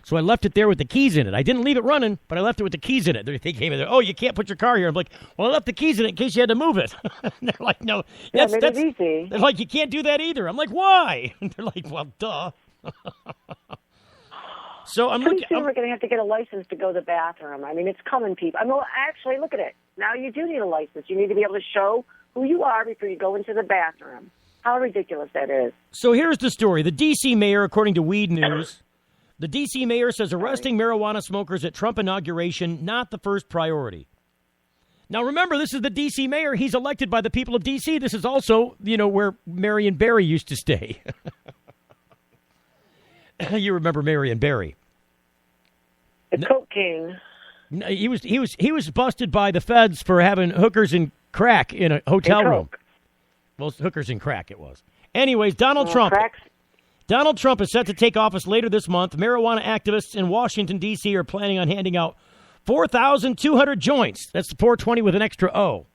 So I left it there with the keys in it. I didn't leave it running, but I left it with the keys in it. They came in there, oh, you can't put your car here. I'm like, well, I left the keys in it in case you had to move it. They're like, no. That's easy. They're like, you can't do that either. I'm like, why? They're like, well, duh. So Pretty soon we're going to have to get a license to go to the bathroom. I mean, it's coming, people. Actually, look at it. Now you do need a license. You need to be able to show who you are before you go into the bathroom. How ridiculous that is. So here's the story. The D.C. mayor, according to Weed News, the D.C. mayor says arresting marijuana smokers at Trump inauguration, not the first priority. Now, remember, this is the D.C. mayor. He's elected by the people of D.C. This is also, where Marion Barry used to stay. You remember Marion Barry. The Coke King. He was busted by the feds for having hookers and crack in a hotel room. Well, hookers and crack it was. Anyways, Donald Trump. Donald Trump is set to take office later this month. Marijuana activists in Washington, D.C. are planning on handing out 4,200 joints. That's 420 with an extra O.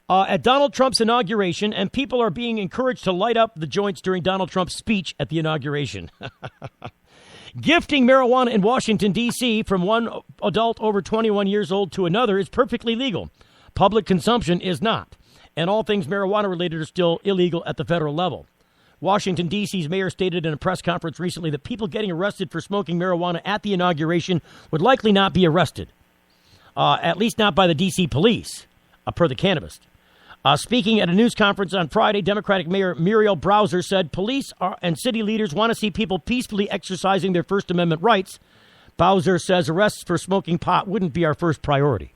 At Donald Trump's inauguration, and people are being encouraged to light up the joints during Donald Trump's speech at the inauguration. Gifting marijuana in Washington, D.C. from one adult over 21 years old to another is perfectly legal. Public consumption is not. And all things marijuana related are still illegal at the federal level. Washington, D.C.'s mayor stated in a press conference recently that people getting arrested for smoking marijuana at the inauguration would likely not be arrested, at least not by the D.C. police, per the Cannabist. Speaking at a news conference on Friday, Democratic Mayor Muriel Bowser said police and city leaders want to see people peacefully exercising their First Amendment rights. Bowser says arrests for smoking pot wouldn't be our first priority.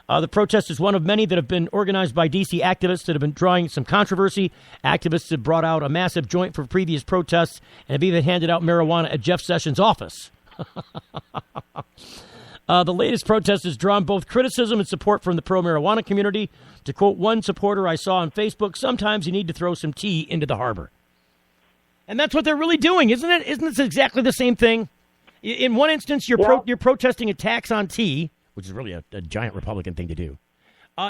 The protest is one of many that have been organized by D.C. activists that have been drawing some controversy. Activists have brought out a massive joint for previous protests and have even handed out marijuana at Jeff Sessions' office. The latest protest has drawn both criticism and support from the pro-marijuana community. To quote one supporter I saw on Facebook, sometimes you need to throw some tea into the harbor. And that's what they're really doing, isn't it? Isn't this exactly the same thing? In one instance, you're protesting a tax on tea, which is really a giant Republican thing to do.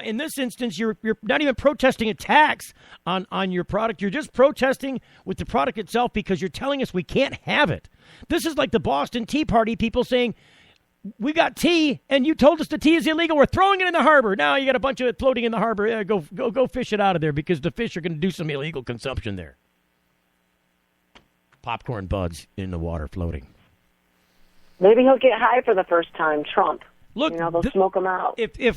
In this instance, you're not even protesting a tax on your product. You're just protesting with the product itself because you're telling us we can't have it. This is like the Boston Tea Party people saying, we got tea, and you told us the tea is illegal. We're throwing it in the harbor. Now you got a bunch of it floating in the harbor. Yeah, go fish it out of there because the fish are going to do some illegal consumption there. Popcorn buds in the water floating. Maybe he'll get high for the first time, Trump. Look, they'll smoke him out. If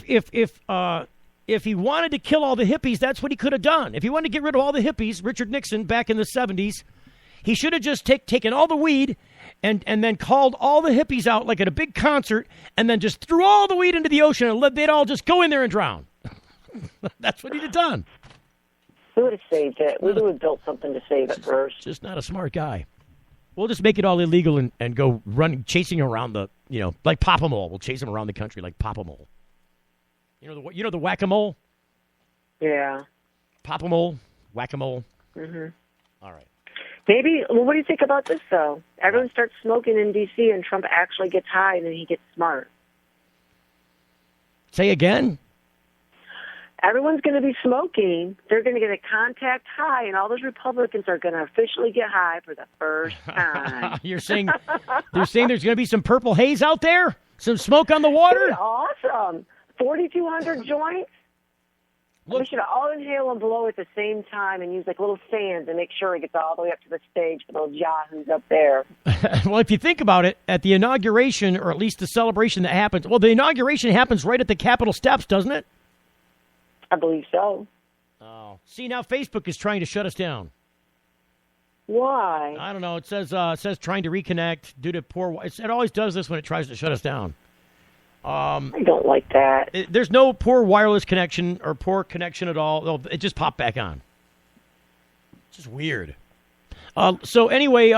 he wanted to kill all the hippies, that's what he could have done. If he wanted to get rid of all the hippies, Richard Nixon back in the 70s, he should have just taken all the weed and then called all the hippies out like at a big concert and then just threw all the weed into the ocean and they'd all just go in there and drown. That's what he'd have done. We would have saved it. We would have built something to save it first. Just not a smart guy. We'll just make it all illegal and go chasing around like Pop-A-Mole. We'll chase him around the country like Pop-A-Mole. You know the whack-a-mole? Yeah. Pop-A-Mole, whack-a-mole. Mm-hmm. All right. Maybe, what do you think about this, though? Everyone starts smoking in D.C. and Trump actually gets high and then he gets smart. Say again? Everyone's going to be smoking. They're going to get a contact high, and all those Republicans are going to officially get high for the first time. You're saying there's going to be some purple haze out there? Some smoke on the water? Awesome. 4,200 joints. We should all inhale and blow at the same time and use like little fans and make sure it gets all the way up to the stage for those yahoos up there. Well, if you think about it, at the inauguration, or at least the celebration that happens, the inauguration happens right at the Capitol steps, doesn't it? I believe so. Oh, see, now Facebook is trying to shut us down. Why? I don't know. It says trying to reconnect due to poor. It always does this when it tries to shut us down. I don't like that. There's no poor wireless connection or poor connection at all. It just popped back on. It's just weird. So anyway,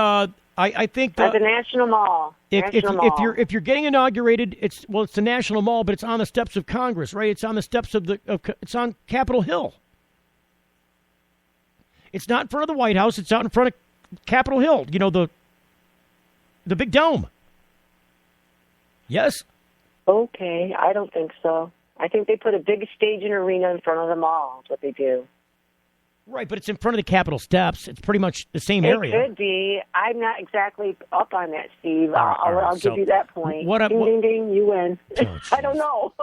I think at the National Mall. If you're getting inaugurated, it's the National Mall, but it's on the steps of Congress, right? It's on the steps it's on Capitol Hill. It's not in front of the White House. It's out in front of Capitol Hill. You know, the big dome. Yes? Okay, I don't think so. I think they put a big stage and arena in front of the mall. That's what they do. Right, but it's in front of the Capitol steps. It's pretty much the same area. It could be. I'm not exactly up on that, Steve. I'll give you that point. Ding, ding, you win. I don't know.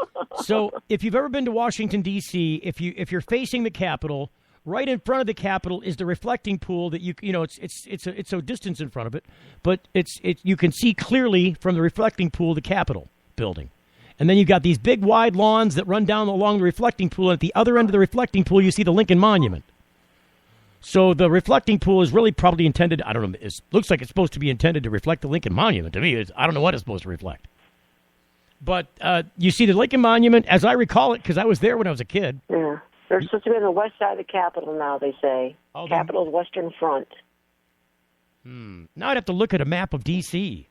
So if you've ever been to Washington, D.C., if you're facing the Capitol, right in front of the Capitol is the reflecting pool that it's a distance in front of it, but you can see clearly from the reflecting pool the Capitol building. And then you've got these big wide lawns that run down along the reflecting pool, and at the other end of the reflecting pool you see the Lincoln Monument. So the reflecting pool is really probably intended, I don't know, it looks like it's supposed to be intended to reflect the Lincoln Monument. To me, I don't know what it's supposed to reflect. But you see the Lincoln Monument, as I recall it, because I was there when I was a kid. Yeah. They're supposed to be on the west side of the Capitol now, they say. Capitol's western front. Now I'd have to look at a map of D.C.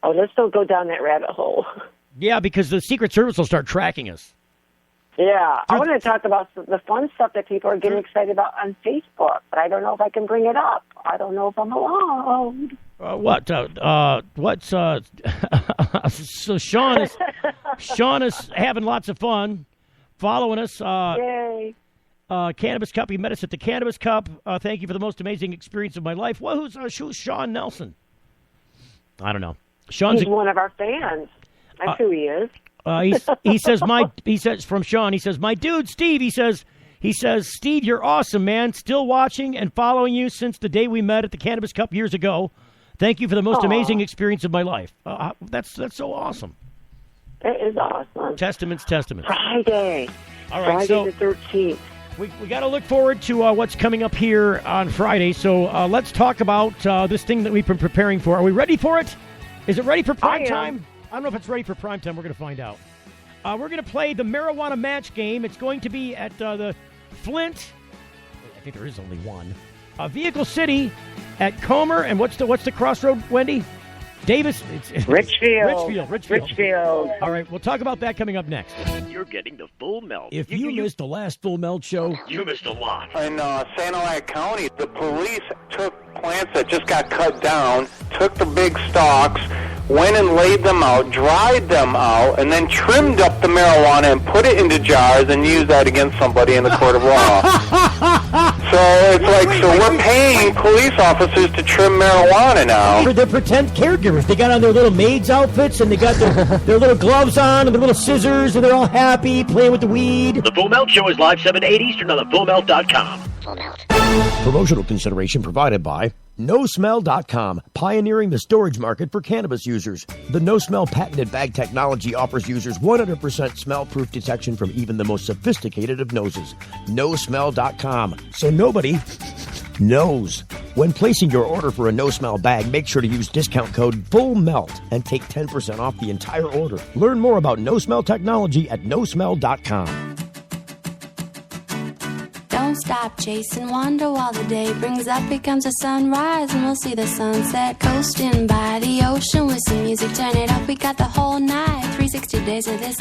Oh, let's don't go down that rabbit hole. Yeah, because the Secret Service will start tracking us. Yeah, I want to talk about the fun stuff that people are getting excited about on Facebook, but I don't know if I can bring it up. I don't know if I'm allowed. So Sean is having lots of fun, following us. Yay! Cannabis Cup. He met us at the Cannabis Cup. Thank you for the most amazing experience of my life. Well, who's Sean Nelson? I don't know. He's one of our fans. That's who he is. He says from Sean, he says, my dude, Steve, he says, Steve, you're awesome, man. Still watching and following you since the day we met at the Cannabis Cup years ago. Thank you for the most amazing experience of my life. That's so awesome. That is awesome. Testaments. Friday. All right, Friday the 13th. We got to look forward to what's coming up here on Friday. So let's talk about this thing that we've been preparing for. Are we ready for it? Is it ready for prime time? I don't know if it's ready for prime time. We're going to find out. We're going to play the marijuana match game. It's going to be at the Flint. I think there is only one. Vehicle City at Comer. And what's the crossroad, Wendy? Davis. Richfield. All right, we'll talk about that coming up next. You're getting the full melt. If you missed the last Full Melt show, you missed a lot. In Sanilac County, the police took plants that just got cut down, took the big stalks, went and laid them out, dried them out, and then trimmed up the marijuana and put it into jars and used that against somebody in the court of law. So it's like, we're paying police officers to trim marijuana now. For their pretend caregivers. They got on their little maid's outfits, and they got their little gloves on, and their little scissors, and they're all happy, playing with the weed. The Full Melt Show is live 7 to 8 Eastern on thefullmelt.com. Full Melt. Promotional consideration provided by NoSmell.com, pioneering the storage market for cannabis users. The NoSmell patented bag technology offers users 100% smell-proof detection from even the most sophisticated of noses. NoSmell.com, so nobody knows. When placing your order for a NoSmell bag, make sure to use discount code FULLMELT and take 10% off the entire order. Learn more about NoSmell technology at NoSmell.com. Don't stop chasing wonder while the day brings up. Here comes the sunrise and we'll see the sunset. Coasting by the ocean with some music, turn it up. We got the whole night, 360 days of this.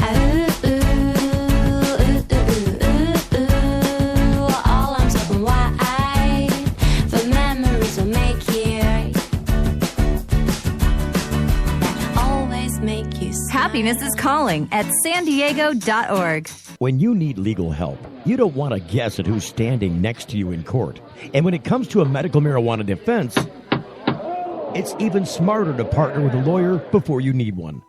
All I'm talking wide, the memories will make you right. That always make you smile. Happiness is calling at sandiego.org. When you need legal help, you don't want to guess at who's standing next to you in court. And when it comes to a medical marijuana defense, it's even smarter to partner with a lawyer before you need one.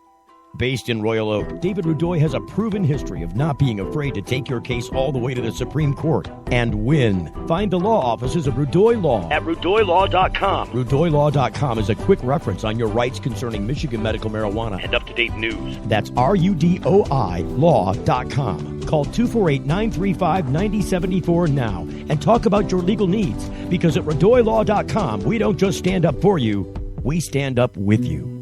Based in Royal Oak, David Rudoy has a proven history of not being afraid to take your case all the way to the Supreme Court and win. Find the law offices of Rudoy Law at RudoyLaw.com. RudoyLaw.com is a quick reference on your rights concerning Michigan medical marijuana and up-to-date news. That's RUDOI Law.com. Call 248-935-9074 now and talk about your legal needs, because at RudoyLaw.com, we don't just stand up for you, we stand up with you.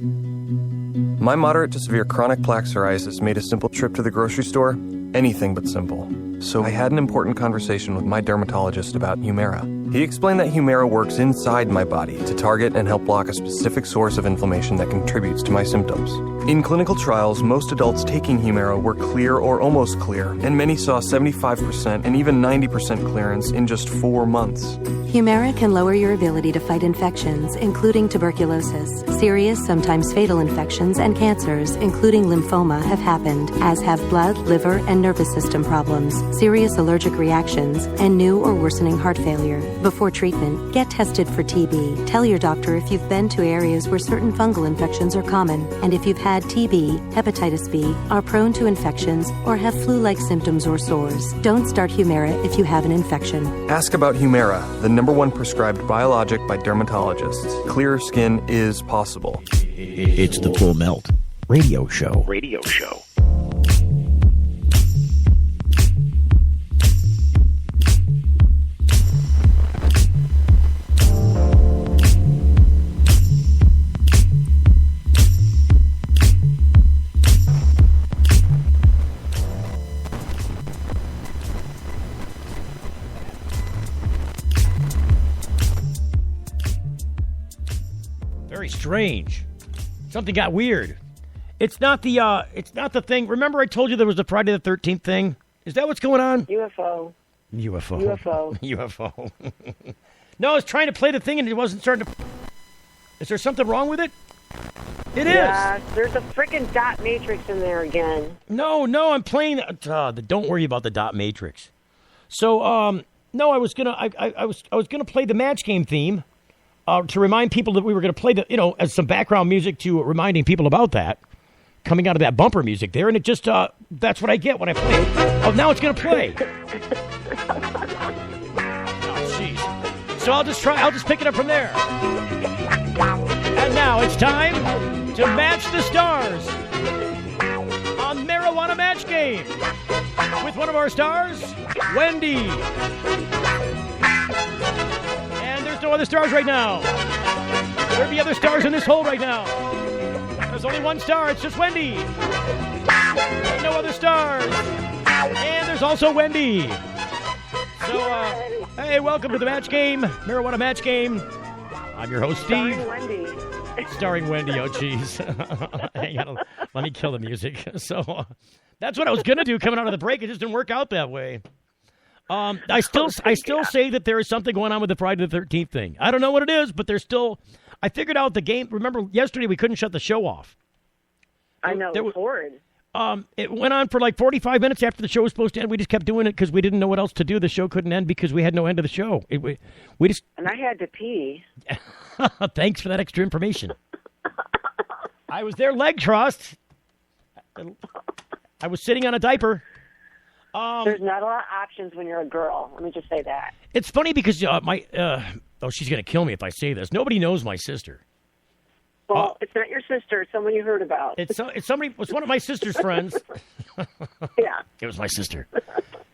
My moderate to severe chronic plaque psoriasis made a simple trip to the grocery store anything but simple. So I had an important conversation with my dermatologist about Humira. He explained that Humira works inside my body to target and help block a specific source of inflammation that contributes to my symptoms. In clinical trials, most adults taking Humira were clear or almost clear, and many saw 75% and even 90% clearance in just 4 months. Humira can lower your ability to fight infections, including tuberculosis. Serious, sometimes fatal infections and cancers, including lymphoma, have happened, as have blood, liver, and nervous system problems, serious allergic reactions, and new or worsening heart failure. Before treatment, get tested for TB. Tell your doctor if you've been to areas where certain fungal infections are common, and if you've had TB, hepatitis B, are prone to infections, or have flu-like symptoms or sores. Don't start Humira if you have an infection. Ask about Humira, the #1 prescribed biologic by dermatologists. Clearer skin is possible. It's the Full Melt Radio Show. Radio show. Very strange. Something got weird. It's not the thing. Remember I told you there was the Friday the 13th thing? Is that what's going on? UFO. UFO. No, I was trying to play the thing and it wasn't starting to... Is there something wrong with it? It is. Yeah, there's a freaking dot matrix in there again. No, I'm playing... don't worry about the dot matrix. So, no, I was gonna play the match game theme to remind people that we were gonna play the, as some background music to reminding people about that. Coming out of that bumper music there, and it just, that's what I get when I play it. Oh, now it's going to play. Oh, jeez. So I'll just pick it up from there. And now it's time to match the stars on Marijuana Match Game with one of our stars, Wendy. And there's no other stars right now. There are the other stars in this hole right now. There's only one star. It's just Wendy. No other stars. And there's also Wendy. So, hey, welcome to the match game, Marijuana Match Game. I'm your host, Steve. Starring Wendy. Oh, jeez. Hang on. Let me kill the music. So, that's what I was going to do coming out of the break. It just didn't work out that way. I still say that there is something going on with the Friday the 13th thing. I don't know what it is, but there's still... I figured out the game. Remember, yesterday we couldn't shut the show off. I know, it was horrid. It went on for like 45 minutes after the show was supposed to end. We just kept doing it because we didn't know what else to do. The show couldn't end because we had no end of the show. We just... And I had to pee. Thanks for that extra information. I was there leg crossed. I was sitting on a diaper. There's not a lot of options when you're a girl. Let me just say that. It's funny because she's going to kill me if I say this. Nobody knows my sister. Well, it's not your sister. It's someone you heard about. It's somebody. It's one of my sister's friends. Yeah. It was my sister.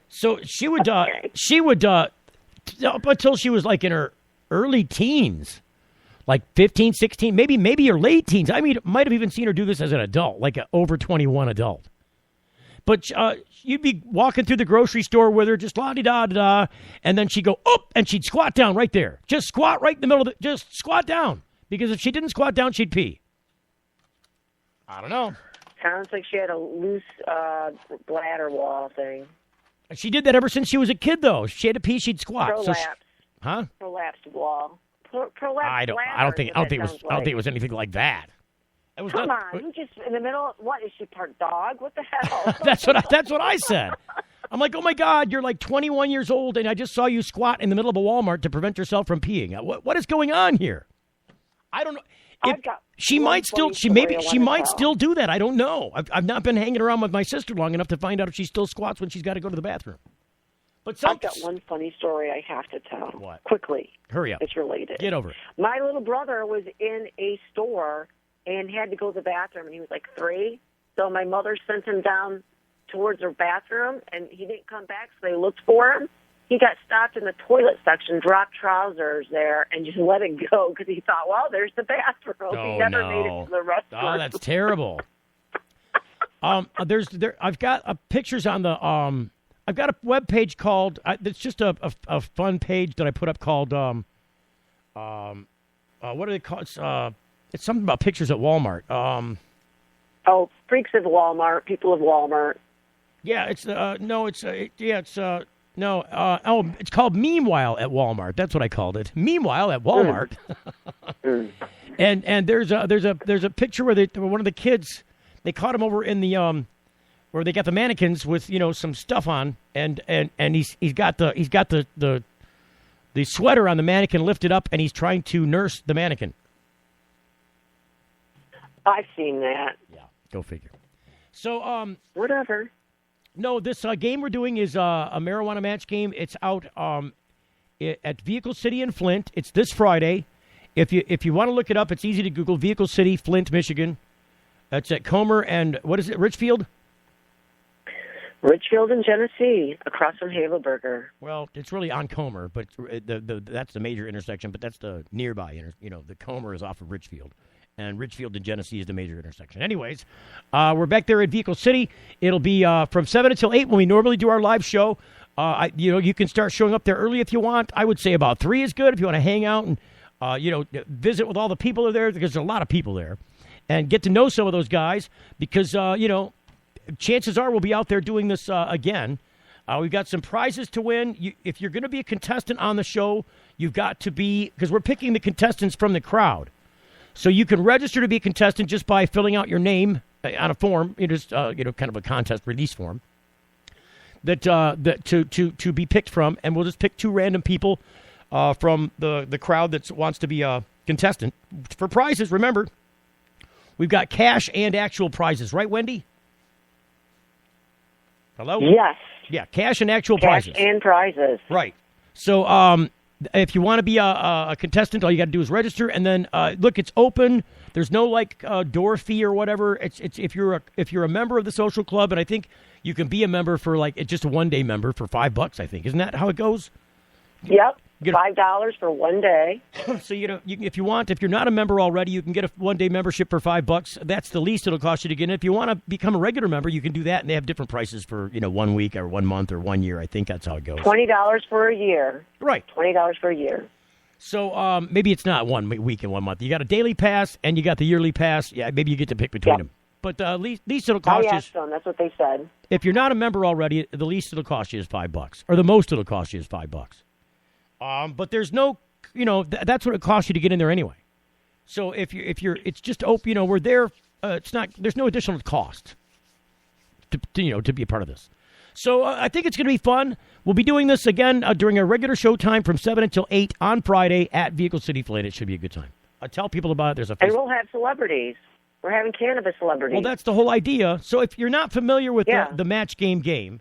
So she would up until she was like in her early teens, like 15, 16, maybe her late teens. I mean, might have even seen her do this as an adult, like an over 21 adult. But you'd be walking through the grocery store with her, just la-di-da-da-da, and then she'd go, up, and she'd squat down right there. Just squat right in the middle of just squat down. Because if she didn't squat down, she'd pee. I don't know. Sounds like she had a loose bladder wall thing. She did that ever since she was a kid, though. If she had to pee, she'd squat. Prolapse. Prolapsed wall. Prolapsed I don't think it was anything like that. Come on, who just in the middle? What is she, part dog? What the hell? That's what I said. I'm like, oh my God, you're like 21 years old, and I just saw you squat in the middle of a Walmart to prevent yourself from peeing. What is going on here? I don't know. She might still do that. I don't know. I've not been hanging around with my sister long enough to find out if she still squats when she's got to go to the bathroom. But I've got one funny story I have to tell. What? Quickly. Hurry up. It's related. Get over it. My little brother was in a store and had to go to the bathroom, and he was like 3. So my mother sent him down towards her bathroom, and he didn't come back, so they looked for him. He got stopped in the toilet section, dropped trousers there, and just let it go because he thought, well, there's the bathroom. He never made it to the restroom. Oh, that's terrible. I've got pictures on the I've got a web page called. It's just a fun page that I put up called. What do they call it? It's something about pictures at Walmart. Freaks of Walmart, people of Walmart. Yeah, it's it's called Meanwhile at Walmart. That's what I called it. Meanwhile at Walmart. And there's a picture where one of the kids, they caught him over in the where they got the mannequins with some stuff on, and he's got the sweater on the mannequin lifted up, and he's trying to nurse the mannequin. I've seen that. Yeah, go figure. So whatever. No, this game we're doing is a marijuana match game. It's out at Vehicle City in Flint. It's this Friday. If you want to look it up, it's easy to Google Vehicle City, Flint, Michigan. That's at Comer and what is it, Richfield? Richfield and Genesee, across from Havelberger. Well, it's really on Comer, but that's the major intersection. But that's the nearby. The Comer is off of Richfield. And Richfield and Genesee is the major intersection. Anyways, we're back there at Vehicle City. It'll be from 7 until 8 when we normally do our live show. You can start showing up there early if you want. I would say about 3 is good if you want to hang out and, visit with all the people that are there, because there's a lot of people there. And get to know some of those guys because, chances are we'll be out there doing this again. We've got some prizes to win. If you're going to be a contestant on the show, you've got to be, because we're picking the contestants from the crowd. So you can register to be a contestant just by filling out your name on a form, kind of a contest release form that to be picked from, and we'll just pick 2 random people from the crowd that wants to be a contestant for prizes. Remember, we've got cash and actual prizes, right, Wendy? Hello? Yes. Yeah, cash and actual prizes. Cash and prizes. Right. So, if you want to be a contestant, all you got to do is register, and then look, it's open. There's no door fee or whatever. It's if you're a member of the social club, and I think you can be a member for just a 1-day member for $5. I think, isn't that how it goes? Yep, $5 for 1 day. So if you want, if you're not a member already, you can get a 1-day membership for $5. That's the least it'll cost you to get in. If you want to become a regular member, you can do that, and they have different prices for 1 week or 1 month or 1 year. I think that's how it goes. $20 for a year. Right. $20 for a year. So maybe it's not 1 week and 1 month. You got a daily pass and you got the yearly pass. Yeah, maybe you get to pick between them. But least it'll cost you. I asked them. That's what they said. If you're not a member already, the least it'll cost you is $5, or the most it'll cost you is $5. But there's no, that's what it costs you to get in there anyway. So if you're, it's just open. We're there. There's no additional cost to be a part of this. So I think it's going to be fun. We'll be doing this again during our regular show time from 7 until 8 on Friday at Vehicle City Flint. It should be a good time. Tell people about it. And we'll have celebrities. We're having cannabis celebrities. Well, that's the whole idea. So if you're not familiar with the match game,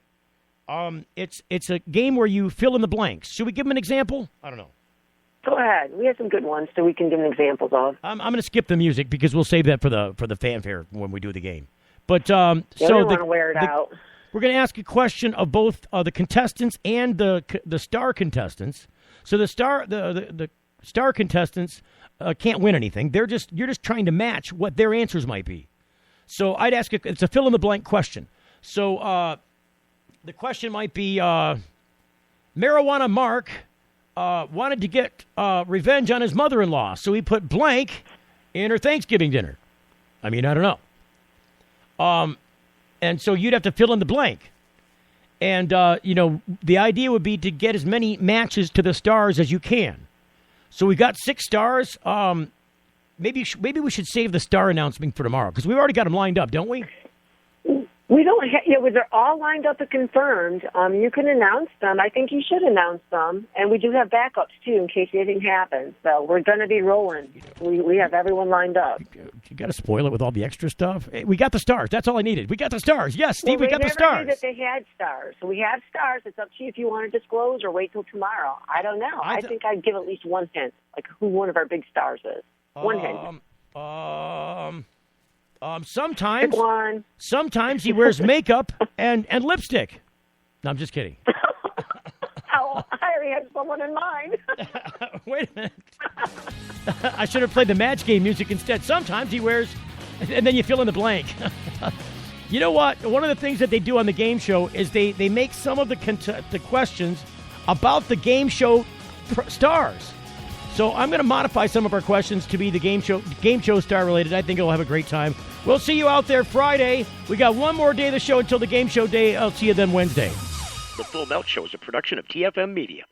it's a game where you fill in the blanks. Should we give them an example? I don't know. Go ahead. We have some good ones so we can give them examples of. I'm going to skip the music because we'll save that for the fanfare when we do the game. But we want to wear it out. We're going to ask a question of both the contestants and the star contestants. So the star contestants can't win anything. You're just trying to match what their answers might be. So I'd ask it's a fill in the blank question. So the question might be Marijuana Mark wanted to get revenge on his mother-in-law, so he put blank in her Thanksgiving dinner. I mean, I don't know. And so you'd have to fill in the blank. And, the idea would be to get as many matches to the stars as you can. So we got 6 stars. Maybe we should save the star announcement for tomorrow because we've already got them lined up, don't we? We don't. They're all lined up and confirmed. You can announce them. I think you should announce them, and we do have backups too in case anything happens. So we're going to be rolling. We have everyone lined up. You got to spoil it with all the extra stuff. We got the stars. That's all I needed. We got the stars. Yes, Steve. We got the stars. They never knew that they had stars. So we have stars. It's up to you if you want to disclose or wait till tomorrow. I don't know. I think I'd give at least one hint, like who one of our big stars is. One hint. Sometimes he wears makeup and lipstick. No, I'm just kidding. Oh, I already had someone in mind. Wait a minute. I should have played the match game music instead. Sometimes he wears, and then you fill in the blank. You know what? One of the things that they do on the game show is they make some of the questions about the game show stars. So I'm going to modify some of our questions to be the game show star related. I think you'll have a great time. We'll see you out there Friday. We got one more day of the show until the game show day. I'll see you then Wednesday. The Full Melt Show is a production of TFM Media.